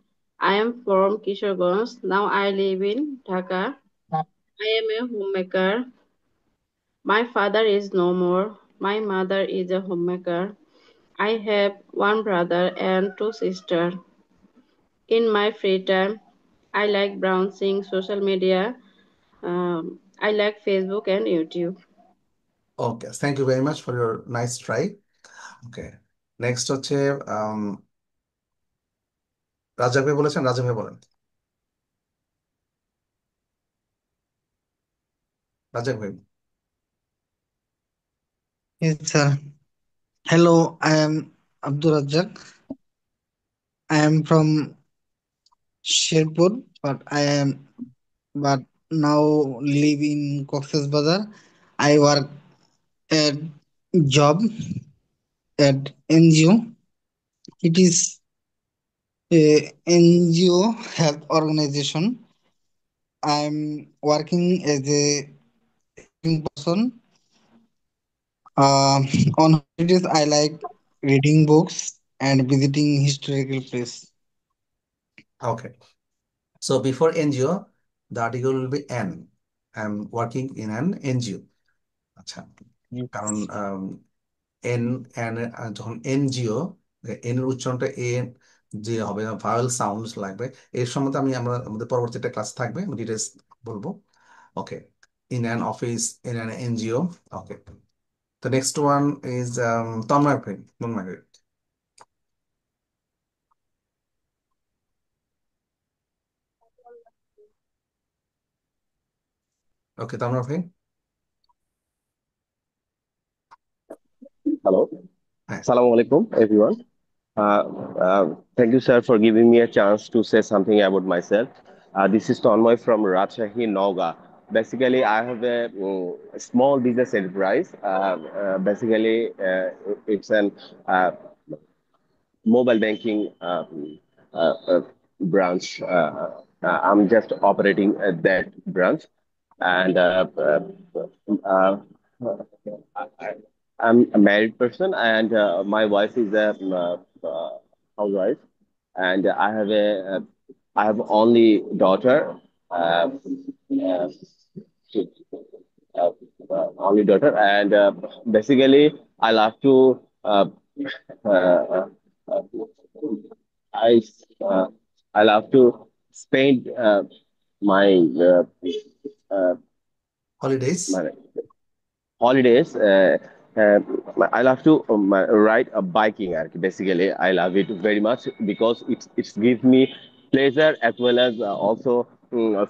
D: I am from Kishoreganj. Now I live in Dhaka. I am a homemaker. My father is no more. My mother is a homemaker. I have 1 brother and 2 sisters. In my free time, I like browsing social media. I like Facebook and YouTube.
A: Okay, thank you very much for your nice try. Okay, next হচ্ছে রাজা ভাই বলেছেন, রাজা ভাই বলেন। রাজা ভাই।
M: Yes, sir. Hello, I am Abdul Razzaq. I am from Sherpur, but now live in Cox's Bazar. I work at job at NGO. It is a NGO health organization. I'm working as a person. Uh, on holidays, I like reading books and visiting historical places.
A: Okay, so before NGO, the article will be N. I'm working in an NGO. আচ্ছা, কারণ N N যখন NGO, N এর উচ্চারণটা এ যে হবে, vowel sound লাগবে। এর সম্বন্ধে আমাদের পরবর্তী একটা ক্লাস থাকবে, আমি ডিটেলস বলবো। Okay, in an office, in an NGO. Okay, the next one is Tanmoy ভাই, তন্ময় ভাই। ওকে, তন্ময় ভাই।
R: Hello.
A: হ্যাঁ,
R: Assalamu alaikum, everyone. Uh, Thank you, sir, for giving me a chance to say something about myself. This is Tanmoy from Rajshahi, Nauga. Basically, I have a small business enterprise. It's an mobile banking branch. I'm just operating at that branch, and uh, I, I'm a married person, and my wife is a housewife, and I have only daughter. Uh, uh, Only daughter, and basically I love to uh, uh, uh, I uh, I love to spend my uh,
A: holidays.
R: my holidays. Uh, I love to ride a biking. Basically, I love it very much because it gives me pleasure as well as also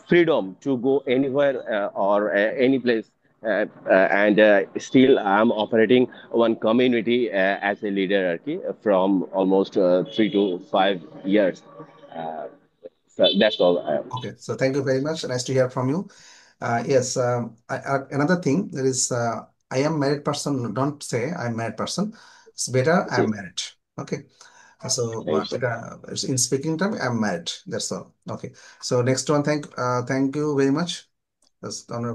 R: freedom to go anywhere or any place. And still, I'm operating one community as a leader from almost 3 to 5 years. Uh, so that's all.
A: Okay, so thank you very much. Nice to hear from you. Yes, another thing there is, I am married person. Don't say I'm married person. It's better I'm married. Okay, so
R: Thanks.
A: in speaking term, I'm married. That's all. Okay, so next one, thank you very much.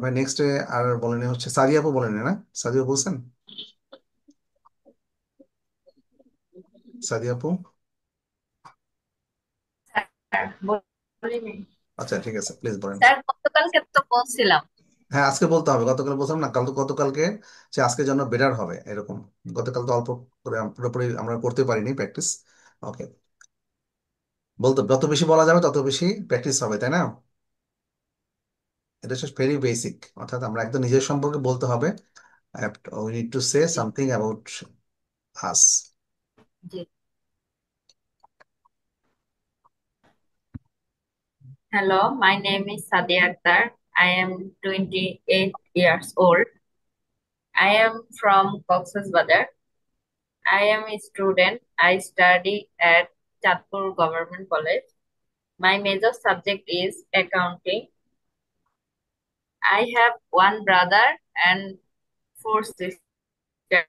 A: ভাই next আর বলেনি হচ্ছে সাদিয়া আপু, বলেনি না? সাদিয়া বলছেন, সাদিয়া আপু।
I: বলিনি।
A: আচ্ছা, ঠিক আছে, প্লিজ বলেন।
I: স্যার গতকালকে তো বলছিলাম।
A: হ্যাঁ, আজকে বলতে হবে, গতকাল বলছিলাম না, গতকালকে যে আজকের জন্য বেটার হবে এরকম। গতকাল তো অল্প করে পুরোপুরি আমরা করতে পারিনি প্র্যাকটিস। ওকে, যত বেশি বলা যাবে তত বেশি প্র্যাকটিস হবে, তাই না? এটা হচ্ছে ভেরি বেসিক, অর্থাৎ আমরা একদম নিজের সম্পর্কে বলতে হবে। We need to say something about us.
I: G. Hello, my name is Sadia Akhtar. I am 28 years old. I am from Cox's Bazar. I am a student. I study at Chatpur Government College. My major subject is accounting. I have one brother and 4 sisters.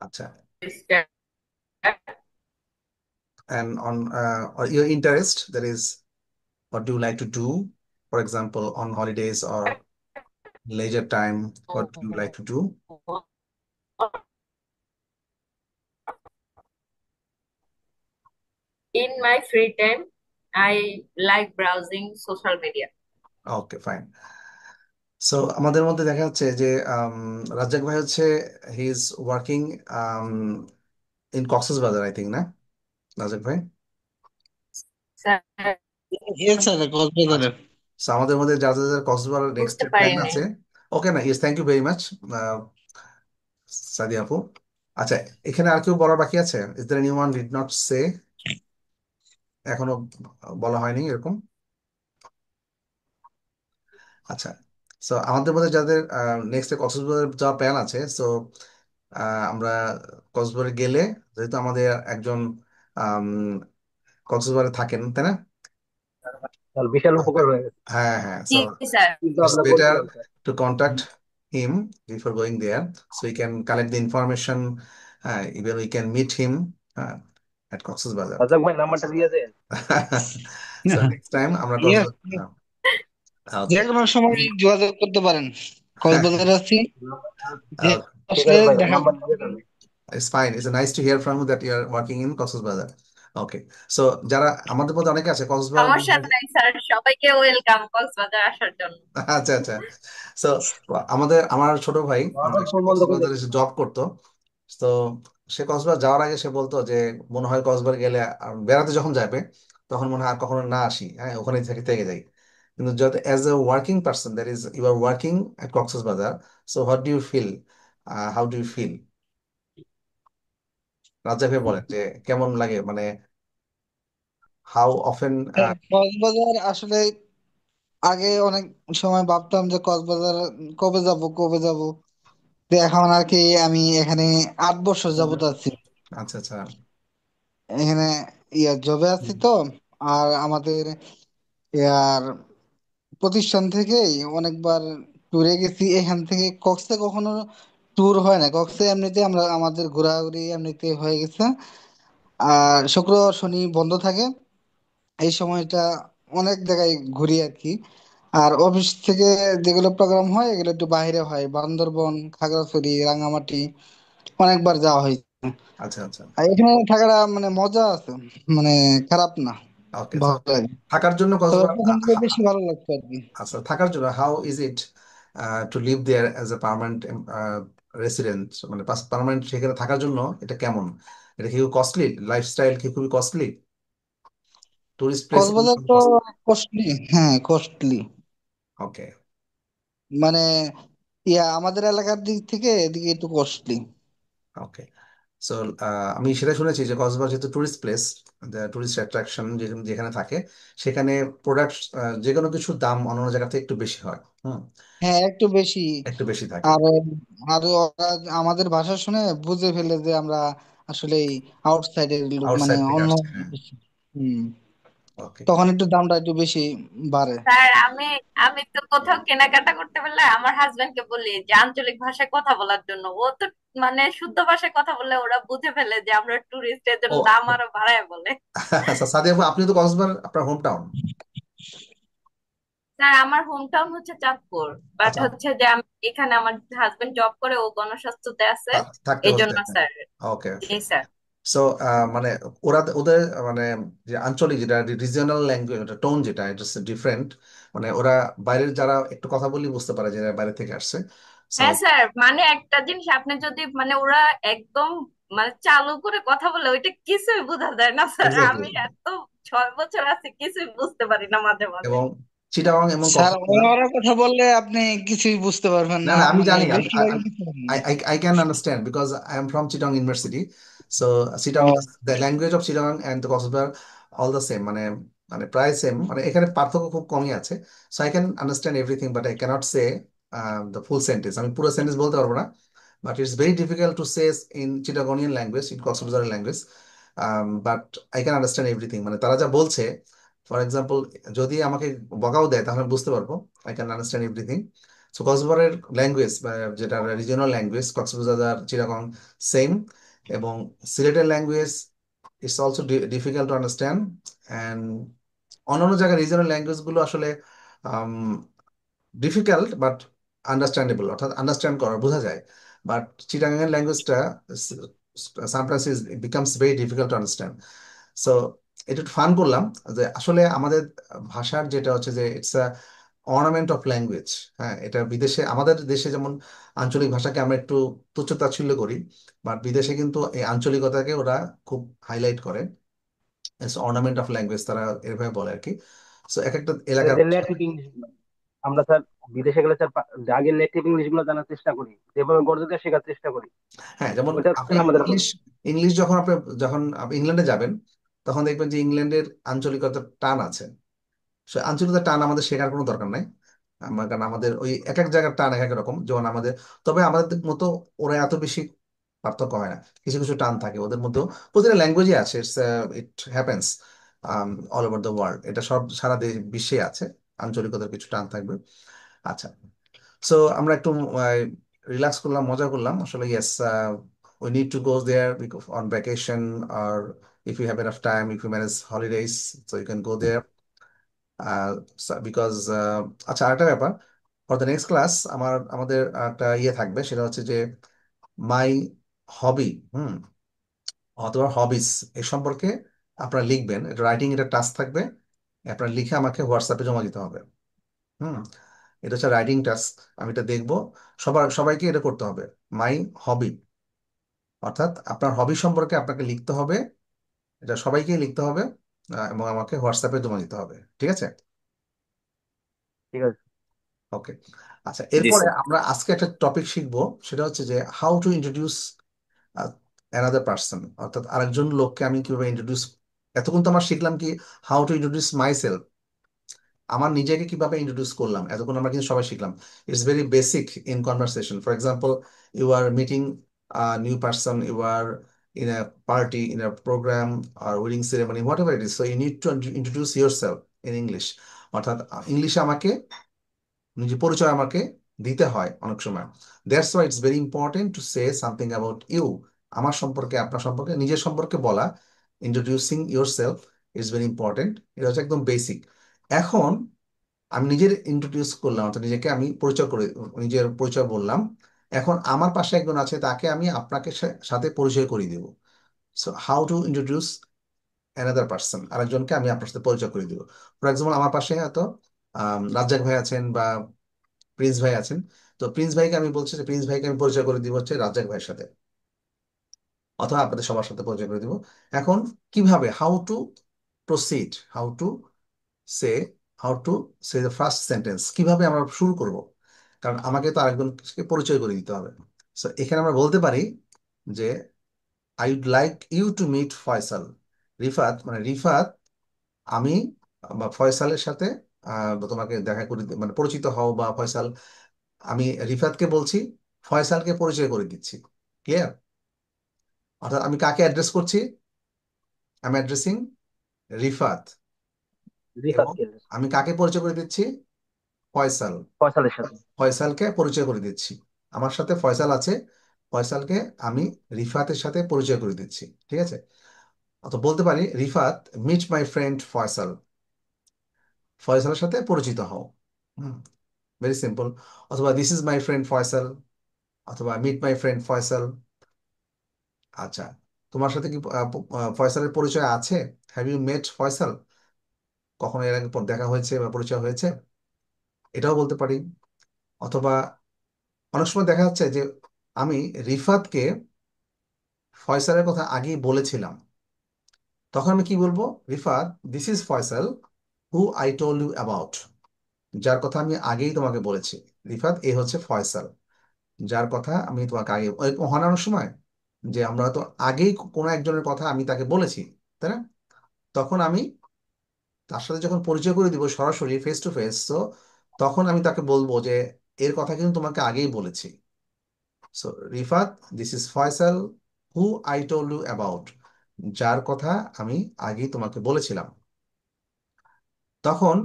A: আচ্ছা, and on or your interest, that is, what do you like to do, for example, on holidays or leisure time? What do you like to do?
I: In my free time, I like browsing social media.
A: Okay, fine. So আমাদের মধ্যে দেখা যাচ্ছে যে রাজ্জাক ভাই হচ্ছে he is working in Cox's Bazar, I think, না রাজ্জাক ভাই?
I: Sir,
M: Yes, sir,
A: আচ্ছা,
M: কক্সবাজারের।
A: so আমাদের মধ্যে যাদের যাদের কক্সবাজার নেক্সট
I: বুঝতে
A: প্ল্যান
I: পারিনি।
A: আছে, ওকে না, yes, thank you very much Sadi আপু। আচ্ছা, এখানে আর কেউ বলার বাকি আছে? Is there anyone did not say? এখনো বলা হয়নি এরকম? আচ্ছা, সো আমাদের মধ্যে যাদের নেক্সট কক্সবাজার যাওয়ার প্ল্যান আছে, সো আমরা কক্সবাজারে গেলে, যেহেতু আমাদের একজন আম, কক্সবাজারে থাকেন, তাই না?
F: তাহলে বিশাল উপকার হয়ে গেছে।
A: হ্যাঁ হ্যাঁ,
I: জি
A: সো
I: স্যার।
F: কিন্তু
A: it's
F: আমরা
A: better
F: করছিলাম sir.
A: to contact him before going there, so we can collect the information, even we can meet him uh, at Cox's Bazar.
F: Razak ভাই নাম্বারটা দিয়ে দেন।
A: So next time আমরা
M: Yes,
A: কক্সবাজার,
M: যে
A: okay.
M: কোনো সময় যোগাযোগ করতে পারেন, কক্সবাজারে আছি, যে
A: Okay,
F: ঠিক
M: আসলে
F: আছে ভাই,
M: দেখা
F: নাম্বার দিয়ে দেন।
A: it's fine, it's nice to hear from you that you are working in Cox's Bazar. Okay, so যারা আমাদের মধ্যে অনেকে আছে কক্সবাজার,
I: সমস্যা নাই স্যার, সবাইকে ওয়েলকাম কক্সবাজার আসার জন্য।
A: আচ্ছা আচ্ছা, সো আমার ছোট ভাই
F: আমার
A: সে
F: ফোন বন্ধ করে
A: কক্সবাজারে
F: দিন।
A: জব করতো। তো সে কক্সবাজার যাওয়ার আগে সে বলতো যে মনে হয় কক্সবাজার গেলে বেড়াতে যখন যাবে তখন মনে হয় আর কখনো না আসি, হ্যাঁ ওখানে থেকে থেকে যাই। কিন্তু যত as a working person, that is you are working at Cox's Bazar, so what do you feel, how do you feel? Raja ভাই বলেন যে কেমন লাগে, মানে হাউ অফেন?
M: কক্সবাজার আসলে আগে অনেক সময় ভাবতাম যে কক্সবাজার কবে যাব কবে যাব, তো এখন আর কি আমি এখানে 8 বছর যাবত আছি
A: আচ্ছা আচ্ছা,
M: এখানে, জবে আছি তো। আর আমাদের ইয়ার প্রতিষ্ঠান থেকেই অনেকবার ট্যুরে গেছি, এখান থেকে কক্সে কখনো ট্যুর হয় না, কক্সে এমনিতে আমরা আমাদের ঘোরাঘুরি এমনিতে হয়ে গেছে। আর শুক্র শনি বন্ধ থাকে, এই সময়টা অনেক জায়গায় ঘুরি আর কি। আর অফিস থেকে যেগুলো প্রোগ্রাম হয় এগুলো একটু বাইরে হয়, বান্দরবন, খাগড়াছড়ি, রাঙামাটি অনেকবার যাওয়া হয়েছে।
A: আচ্ছা আচ্ছা,
M: আর এখানে থাকাটা মানে মজা আছে, মানে খারাপ না,
A: ওকে।
M: ভালো লাগে।
A: থাকার জন্য
M: তবে
A: কক্সবাজার,
M: প্রথম থেকে বেশি ভালো লাগতো আর কি।
A: আচ্ছা, থাকার জন্য how is it to live there as a permanent resident, মানে পার্মানেন্ট সেখানে থাকার জন্য এটা কেমন? এটা কি কস্টলি? লাইফস্টাইল কি খুবই কস্টলি? Tourist place?
M: কক্সবাজার তো কস্টলি, হ্যাঁ কস্টলি,
A: ওকে
M: মানে আমাদের এলাকার দিক থেকে এদিকে একটু কস্টলি।
A: ওকে, সো আমি সেটা শুনেছি যে কক্সবাজার যেহেতু টুরিস্ট প্লেস, টুরিস্ট অ্যাট্রাকশন যেখানে যেখানে থাকে, সেখানে প্রোডাক্ট যে কোনো কিছুর দাম অন্যান্য জায়গা থেকে একটু বেশি হয়। হুম,
M: হ্যাঁ একটু বেশি।
A: একটু বেশি থাকে।
M: আর আর ওরা আমাদের ভাষা শুনে বুঝে ফেলে যে আমরা আসলে আউটসাইডের লোক, মানে
A: আউটসাইড থেকে
M: অন্য
A: আসছে, হ্যাঁ।
M: দেশে। হম,
A: ওকে,
M: তখন একটু দামটা একটু বেশি বাড়ে।
I: স্যার আমি আমি তো কোথাও কেনাকাটা করতে পারলে আমার হাজবেন্ডকে বলি যে আঞ্চলিক ভাষায় কথা বলার জন্য, ও তো মানে শুদ্ধ ভাষায় কথা বললে ওরা বুঝে ফেলে যে আমরা টুরিস্ট, এর জন্য
A: ও
I: দাম আরো বাড়ায় বলে।
A: আচ্ছা, সাদিয়া আপু, আপনি তো কক্সবাজার আপনার হোম টাউন।
I: স্যার আমার হোম টাউন হচ্ছে চাঁদপুর, বাট
A: আচ্ছা,
I: হচ্ছে যে আমি এখানে আমার হাজবেন্ড জব করে, ও গণস্বাস্থ্যতে আছে,
A: থাকতে
I: এই
A: হচ্ছে
I: জন্য
A: এখানে।
I: স্যার।
A: ওকে
I: জি
A: ওকে,
I: স্যার।
A: সো মানে ওরা ওদের মানে যে আঞ্চলিক যেটা রিজিওনাল ল্যাঙ্গুয়েজ, টোন যেটা এটা ডিফারেন্ট, মানে ওরা বাইরের যারা একটু কথা বলি বুঝতে পারে যে এরা বাইরে থেকে আসছে। সো
I: হ্যাঁ স্যার, মানে একটা জিনিস আপনি যদি মানে ওরা একদম মানে চালু করে কথা বলে ওইটা কিছুই বোঝা যায় না স্যার,
A: এক্স্যাক্টলি,
I: আমি এত 6 বছর আছি কিছুই বুঝতে পারি না মাঝে মাঝে।
A: এবং চিটাগং এবং
M: স্যার
A: কক্সবাজার,
M: ওরা কথা বললে আপনি কিছুই বুঝতে পারবেন
A: না
M: না,
A: না আমি
M: মানে
A: জানি,
M: বেশিরভাগই বুঝতে পারবেন না।
A: I can understand because I am from Chittagong University. So
M: O,
A: Chittagong, the language of Chittagong and the Kosudar all the same, মানে মানে প্রায় সেম, মানে এখানে পার্থক্য খুব কমই আছে। So I can understand everything but I cannot say the full sentence, আমি পুরো সেন্টেন্স বলতে পারবো না, but it's very difficult to say in Chittagonian language, in Kosudar language, but I can understand everything, মানে তারা যা বলছে, ফর এক্সাম্পল যদি আমাকে বকাও দেয় তাহলে আমি বুঝতে পারবো, I can understand everything. So কক্সবাজারের ল্যাঙ্গুয়েজ বা যেটা regional language, Cox's Bazar Chittagong same, এবং সিলেটের language it's also difficult to understand, and অন্যান্য জায়গার রিজিওনাল ল্যাঙ্গুয়েজ গুলো আসলে ডিফিকাল্ট বাট আন্ডারস্ট্যান্ডেবল, অর্থাৎ আন্ডারস্ট্যান্ড করা বোঝা যায়। বাট চিটাগাং ল্যাঙ্গুয়েজটা sometimes is becomes very difficult to understand. So এটা একটু ফান করলাম যে আসলে আমাদের ভাষার যেটা হচ্ছে যে it's a ornament of language. হ্যাঁ, এটা বিদেশে, আমাদের দেশে যেমন আঞ্চলিক ভাষাকে আমরা একটু তুচ্ছ তাচ্ছিল্য করি, বাট বিদেশে কিন্তু এই আঞ্চলিকতাকে ওরা খুব হাইলাইট করে। অর্নামেন্ট অফ ল্যাঙ্গুয়েজ তারা এভাবে বলে আর কি। সো এক একটা এলাকার
F: নেটিভ ইংলিশ আমরা স্যার বিদেশে গেলে স্যার আগে নেটিভ ইংলিশ গুলো জানার চেষ্টা করি, যেভাবে গর্জে শেখার চেষ্টা করি।
A: হ্যাঁ, যেমন
F: ওইটা
A: আপনি
F: স্যার আমাদের
A: ইংলিশ ইংলিশ যখন আপনি ইংল্যান্ডে যাবেন, তখন দেখবেন যে ইংল্যান্ডের আঞ্চলিকতার টান আছে। সে আঞ্চলিকতার টান আমাদের শেখার কোনো দরকার নাই। কারণ আমাদের ওই এক এক জায়গার টান এক এক রকম, যেমন আমাদের, তবে আমাদের মতো ওরা এত বেশি পার্থক্য হয় না। কিছু কিছু টান থাকে ওদের মধ্যেও, প্রতিটা ল্যাঙ্গুয়েজে আছে। It happens all over the world, এটা সব সারা বিশ্বে আছে, আঞ্চলিকতার কিছু টান থাকবে। আচ্ছা, সো আমরা একটু রিল্যাক্স করলাম, মজা করলাম আসলে। Yes, we need to go there because on vacation, or if you have enough time, if you manage holidays, so you can go there. Because আচ্ছা, আরেকটা ব্যাপার, ফর দ্য নেক্সট ক্লাস আমাদের একটা ইয়ে থাকবে, সেটা হচ্ছে যে মাই হবি, অথবা হবিস, এ সম্পর্কে আপনারা লিখবেন। এটা রাইটিং, এটা টাস্ক থাকবে, আপনারা লিখে আমাকে হোয়াটসঅ্যাপে জমা দিতে হবে। হুম এটা হচ্ছে রাইটিং টাস্ক, আমি এটা দেখবো। সবাইকে এটা করতে হবে। মাই হবি, অর্থাৎ আপনার হবি সম্পর্কে আপনাকে লিখতে হবে, এটা সবাইকেই লিখতে হবে, এবং আমাকে হোয়াটসঅ্যাপে জমা দিতে হবে। ঠিক আছে?
F: ঠিক আছে।
A: ওকে। আচ্ছা,
Q: জি
A: এরপরে
Q: স্যার।
A: আমরা আজকে একটা টপিক শিখবো, সেটা হচ্ছে যে how to introduce another person, অর্থাৎ আরেকজন লোককে আমি কিভাবে ইন্ট্রোডিউস। এতক্ষণ তো আমরা শিখলাম কি, how to introduce my self, আমার নিজেকে কিভাবে ইন্ট্রোডিউস করলাম, এতক্ষণ আমরা কিন্তু সবাই শিখলাম। It's very basic in conversation. For example, you are meeting new person, you are in a party, in a program, or wedding ceremony, whatever it is, so you need to introduce yourself in English, অর্থাৎ ইংলিশে আমাকে নিজে পরিচয় আমাকে দিতে হয় অনেক সময়। That's why it's very important to say something about you, আমার সম্পর্কে, আপনার সম্পর্কে, নিজের সম্পর্কে বলা। Introducing yourself is very important, এটা হচ্ছে একদম বেসিক। এখন আমি নিজের ইন্ট্রোডিউস করলাম, অর্থাৎ নিজেকে আমি পরিচয় করে, নিজের পরিচয় বললাম। এখন আমার পাশে একজন আছে, তাকে আমি আপনাকে সাথে পরিচয় করিয়ে দেবো। So how to introduce another person, আরেকজনকে আমি আপনার সাথে পরিচয় করে দিব। ফর এক্সাম্পল, আমার পাশে হয়তো রাজ্জাক ভাই আছেন বা প্রিন্স ভাই আছেন। তো প্রিন্স ভাইকে আমি বলছি যে প্রিন্স ভাইকে আমি পরিচয় করে দিব হচ্ছে রাজ্জাক ভাইয়ের সাথে, অথবা আপনাদের সবার সাথে পরিচয় করে দিব। এখন কিভাবে, how two proceed, say how to say the first sentence, কিভাবে আমরা শুরু করব, কারণ আমাকে তো আরেকজনকে পরিচয় করে দিতে হবে। সো এখানে আমরা বলতে পারি যে I would like you to meet Faisal. Rifat, মানে রিফাত, আমি বা ফয়সালের সাথে তোমাকে দেখা করে মানে পরিচিত হও, বা ফয়সাল, আমি রিফাতকে বলছি ফয়সালকে পরিচয় করে দিচ্ছি। ক্লিয়ার? অর্থাৎ আমি কাকে অ্যাড্রেস করছি, আমি অ্যাড্রেসিং রিফাত, এবং
F: রিফাতকে
A: আমি কাকে পরিচয় করে দিচ্ছি, ফয়সাল,
F: ফয়সালের সাথে।
A: ফয়সালকে পরিচয় করে দিচ্ছি। আমার সাথে ফয়সাল আছে, ফয়সালকে আমি রিফাতের সাথে পরিচয় করে দিচ্ছি। ঠিক আছে? অত বলতে পারি Rifat, meet my friend Faisal, ফয়সালের সাথে পরিচিত হও। Very simple. অথবা this is my friend Faisal, অথবা মিট মাই ফ্রেন্ড ফয়সাল। আচ্ছা, তোমার সাথে কি ফয়সালের পরিচয় আছে? Have you met Faisal? কখনো এর আগে দেখা হয়েছে বা পরিচয় হয়েছে? এটাও বলতে পারি। অথবা অনেক সময় দেখা যাচ্ছে যে আমি রিফাতকে ফয়সালের কথা আগেই বলেছিলাম, তখন আমি কি বলবো, Rifat, this is Faisal who I told you about, যার কথা আমি আগেই তোমাকে বলেছি। রিফাত, এ হচ্ছে ফয়সাল, যার কথা আমি তোমাকে আগে, হয় না অনেক সময় যে আমরা হয়তো আগেই কোনো একজনের কথা আমি তাকে বলেছি, তাই না? তখন আমি তার সাথে যখন পরিচয় করে দিব সরাসরি ফেস টু ফেস, তো তখন আমি তাকে বলবো যে এর কথা কিন্তু তোমাকে আগেই বলেছি। So Rifat, this is Faisal who I told you about, যার কথা আমি আগেই তোমাকে বলেছিলাম। তখন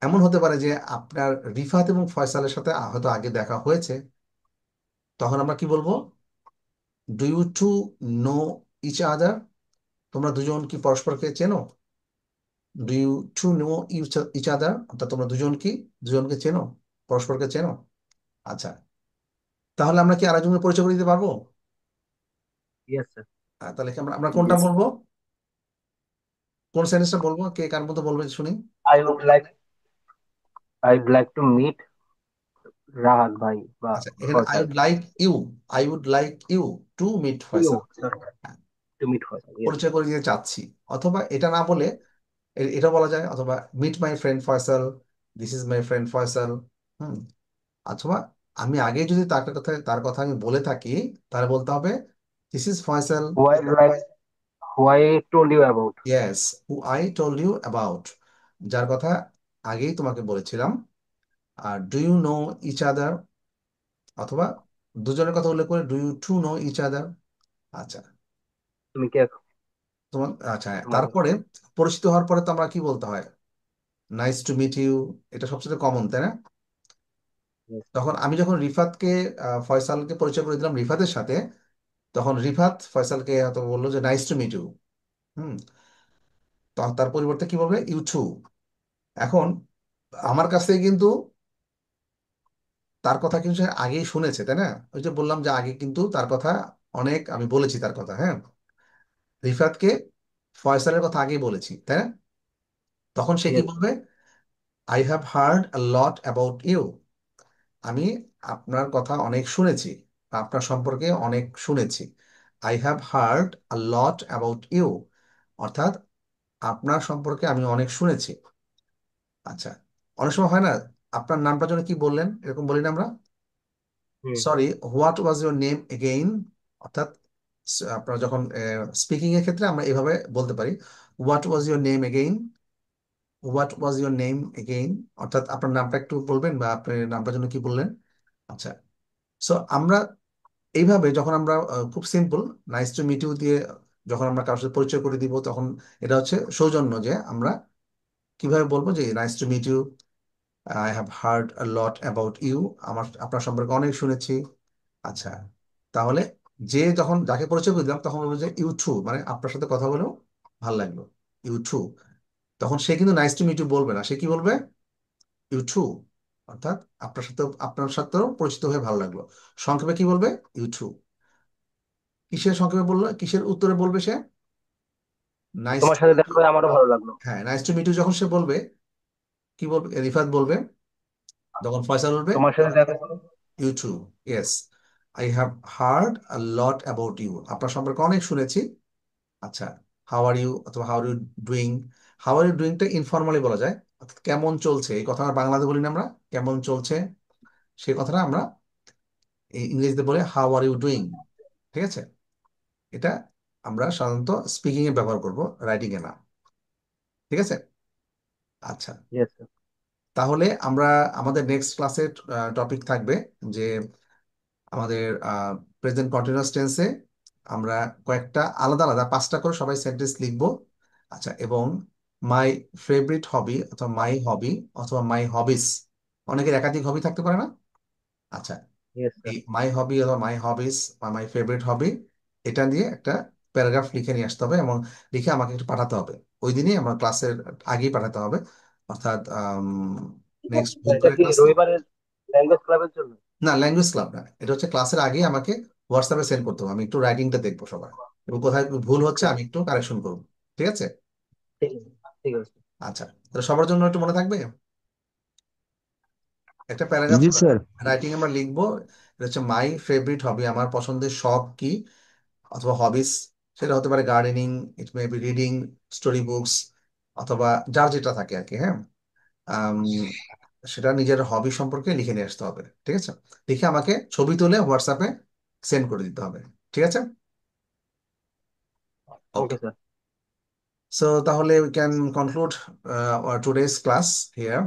A: এমন হতে পারে যে আপনার রিফাত এবং ফয়সালের সাথে হয়তো আগে দেখা হয়েছে, তখন আমরা কি বলবো, do you two know each other, তোমরা দুজন কি পরস্পরকে চেনো? Do you two know each other, অর্থাৎ তোমরা দুজন কি দুজনকে চেনো, পরস্পরকে চেনো। আচ্ছা, তাহলে আমরা কি আরেকজনকে পরিচয় করে দিতে পারবো?
F: Yes sir.
A: তাহলে কি আমরা আমরা কোনটা বলবো, কোন সেন্টেন্সটা বলবো, কে কার মতো বলবে শুনি।
F: I would like I would like to meet Rahat ভাই বা
A: আচ্ছা, এখানে I
F: Faisal.
A: Would like you, I would like you to meet
F: you
A: Faisal.
F: Sir. to meet Faisal. Yes.
A: পরিচয় করে দিতে চাচ্ছি, অথবা এটা না বলে এটা বলা যায়, অথবা meet my friend Faisal, this is my friend Faisal. Hmm. অথবা আমি আগে যদি তার কথা আমি বলে থাকি, তাহলে বলতে হবে this is Faisal,
F: Who I told you about.
A: Yes, who I told you about, যার কথা আগেই তোমাকে বলেছিলাম। আর do you know each other, অথবা দুজনের কথা উল্লেখ করে do you two know each other. আচ্ছা,
F: তুমি কি
A: তোমার আচ্ছা হ্যাঁ,
F: তোমার
A: তারপরে পরিচিত হওয়ার পরে তো আমরা কি বলতে হয়, নাইস টু মিট ইউ, এটা সবচেয়ে কমন, তাই না?
F: Yes.
A: তখন আমি যখন রিফাতকে ফয়সালকে পরিচয় করে দিলাম রিফাতের সাথে, তখন রিফাত ফয়সালকে হয়তো বললো যে নাইস টু মিট ইউ। হুম। তখন তার পরিবর্তে কি বলবে, ইউ টু। এখন আমার কাছ থেকে কিন্তু তার কথা কিন্তু সে আগেই শুনেছে, তাই না? ওই যে বললাম যে আগে কিন্তু তার কথা অনেক আমি বলেছি, তার কথা, হ্যাঁ, রিফাতকে ফয়সালের কথা আগেই বলেছি, তাই না? তখন সে কি
F: Yes.
A: বলবে, I have heard a lot about you, আমি আপনার কথা অনেক শুনেছি, বা আপনার সম্পর্কে অনেক শুনেছি। I have heard a lot about you, অর্থাৎ আপনার সম্পর্কে আমি অনেক শুনেছি। আচ্ছা, অনেক সময় হয় না, আপনার নামটা যেন কি বললেন, এরকম বলি না আমরা,
F: hmm.
A: Sorry what was your name again, অর্থাৎ আপনার যখন স্পিকিং এর ক্ষেত্রে আমরা এভাবে বলতে পারি, what was your name again, what was your name again, অর্থাৎ আপনার নামটা একটু বলবেন, বা আপনার নামটা জন্য কি বললেন। আচ্ছা, সো আমরা এইভাবে যখন আমরা খুব simple nice to meet you দিয়ে যখন আমরা কারোর সাথে পরিচয় করে দিব, তখন এটা হচ্ছে সৌজন্য, যে আমরা কিভাবে বলবো যে nice to meet you, I have heard a lot about you, আপনার সম্পর্কে অনেক শুনেছি। আচ্ছা, তাহলে যখন যাকে পরিচয় করে দিলাম তখন বলবো যে ইউ টু, মানে আপনার সাথে কথা বলেও ভালো লাগলো, ইউ টু। তখন সে কিন্তু নাইস টু মিট ইউ বলবে না, সে কি বলবে, ইউ টু, অর্থাৎ আপনার সাথেও পরিচিত হয়ে ভালো লাগলো। সংক্ষেপে কি বলবে, ইউ টু। কিসের সংক্ষেপে বললো, কিসের উত্তরে বলবে সে, নাইস
F: তোমার
A: টু
F: সাথে
A: মিট
F: দেখা
A: ইউ।
F: করে আমারও ভালো লাগলো।
A: হ্যাঁ, নাইস টু মিট ইউ যখন সে বলবে, কি বলবে, রিফাত বলবে, তখন ফয়সাল বলবে
F: তোমার সাথে দেখা করে
A: you too, yes, I have heard a lot about you, আপনার সম্পর্কে অনেক শুনেছি। আচ্ছা, হাউ আর ইউ, অথবা how are you doing. How are you ডুইংটা ইনফর্মালি বলা যায়, অর্থাৎ কেমন চলছে, এই কথা বাংলাতে বলি না আমরা, কেমন চলছে, সেই কথাটা আমরা ইংরেজিতে বলে হাউ আর ইউ ডুইং। ঠিক আছে, এটা আমরা সাধারণত স্পিকিং এ ব্যবহার করব, রাইটিং এ না। ঠিক আছে। আচ্ছা,
F: Yes, sir.
A: তাহলে আমরা আমাদের নেক্সট ক্লাসের টপিক থাকবে যে আমাদের প্রেজেন্ট কন্টিনিউয়াস টেন্সে আমরা কয়েকটা আলাদা আলাদা 5টা করে সবাই সেন্টেন্স লিখবো। আচ্ছা, এবং মাই ফেভারিট হবি অথবা মাই হবি অথবা মাই হবিস, অনেকের একাধিক হবি থাকতে পারে না? আচ্ছা,
F: Yes, sir.
A: এই মাই হবি অথবা মাই হবিস বা মাই ফেভারিট হবি, এটা দিয়ে একটা প্যারাগ্রাফ লিখে নিয়ে আসতে হবে, এবং লিখে আমাকে একটু পাঠাতে হবে। ওই দিনই আমার ক্লাসের আগেই পাঠাতে হবে, অর্থাৎ নেক্সট
F: এটা
A: বুধবারের
F: কি
A: ক্লাসে।
F: রবিবারের ল্যাঙ্গুয়েজ ক্লাবের জন্য?
A: না, ল্যাঙ্গুয়েজ ক্লাব না, এটা হচ্ছে ক্লাসের আগেই আমাকে হোয়াটসঅ্যাপে সেন্ড করতে হবে, আমি একটু রাইটিংটা দেখবো সবার, এবং কোথায় ভুল হচ্ছে আমি একটু কারেকশন করবো। ঠিক আছে।
F: ঠিক আছে, ঠিক আছে।
A: আচ্ছা, তাহলে সবার জন্য একটু মনে থাকবে, একটা প্যারাগ্রাফ
S: জি স্যার।
A: রাইটিং আমরা লিখবো, এটা হচ্ছে মাই ফেভারিট হবি, আমার পছন্দের শখ কি, অথবা হবিস, সেটা হতে পারে gardening, it may be reading story books, অথবা যার যেটা থাকে আর কি, হ্যাঁ। আম, সেটা নিজের হবি সম্পর্কে লিখে নিয়ে আসতে হবে। ঠিক আছে, লিখে আমাকে ছবি তুলে হোয়াটসঅ্যাপে সেন্ড করে দিতে হবে। ঠিক আছে, ওকে।
F: Okay sir.
A: So তাহলে we can conclude our today's class here.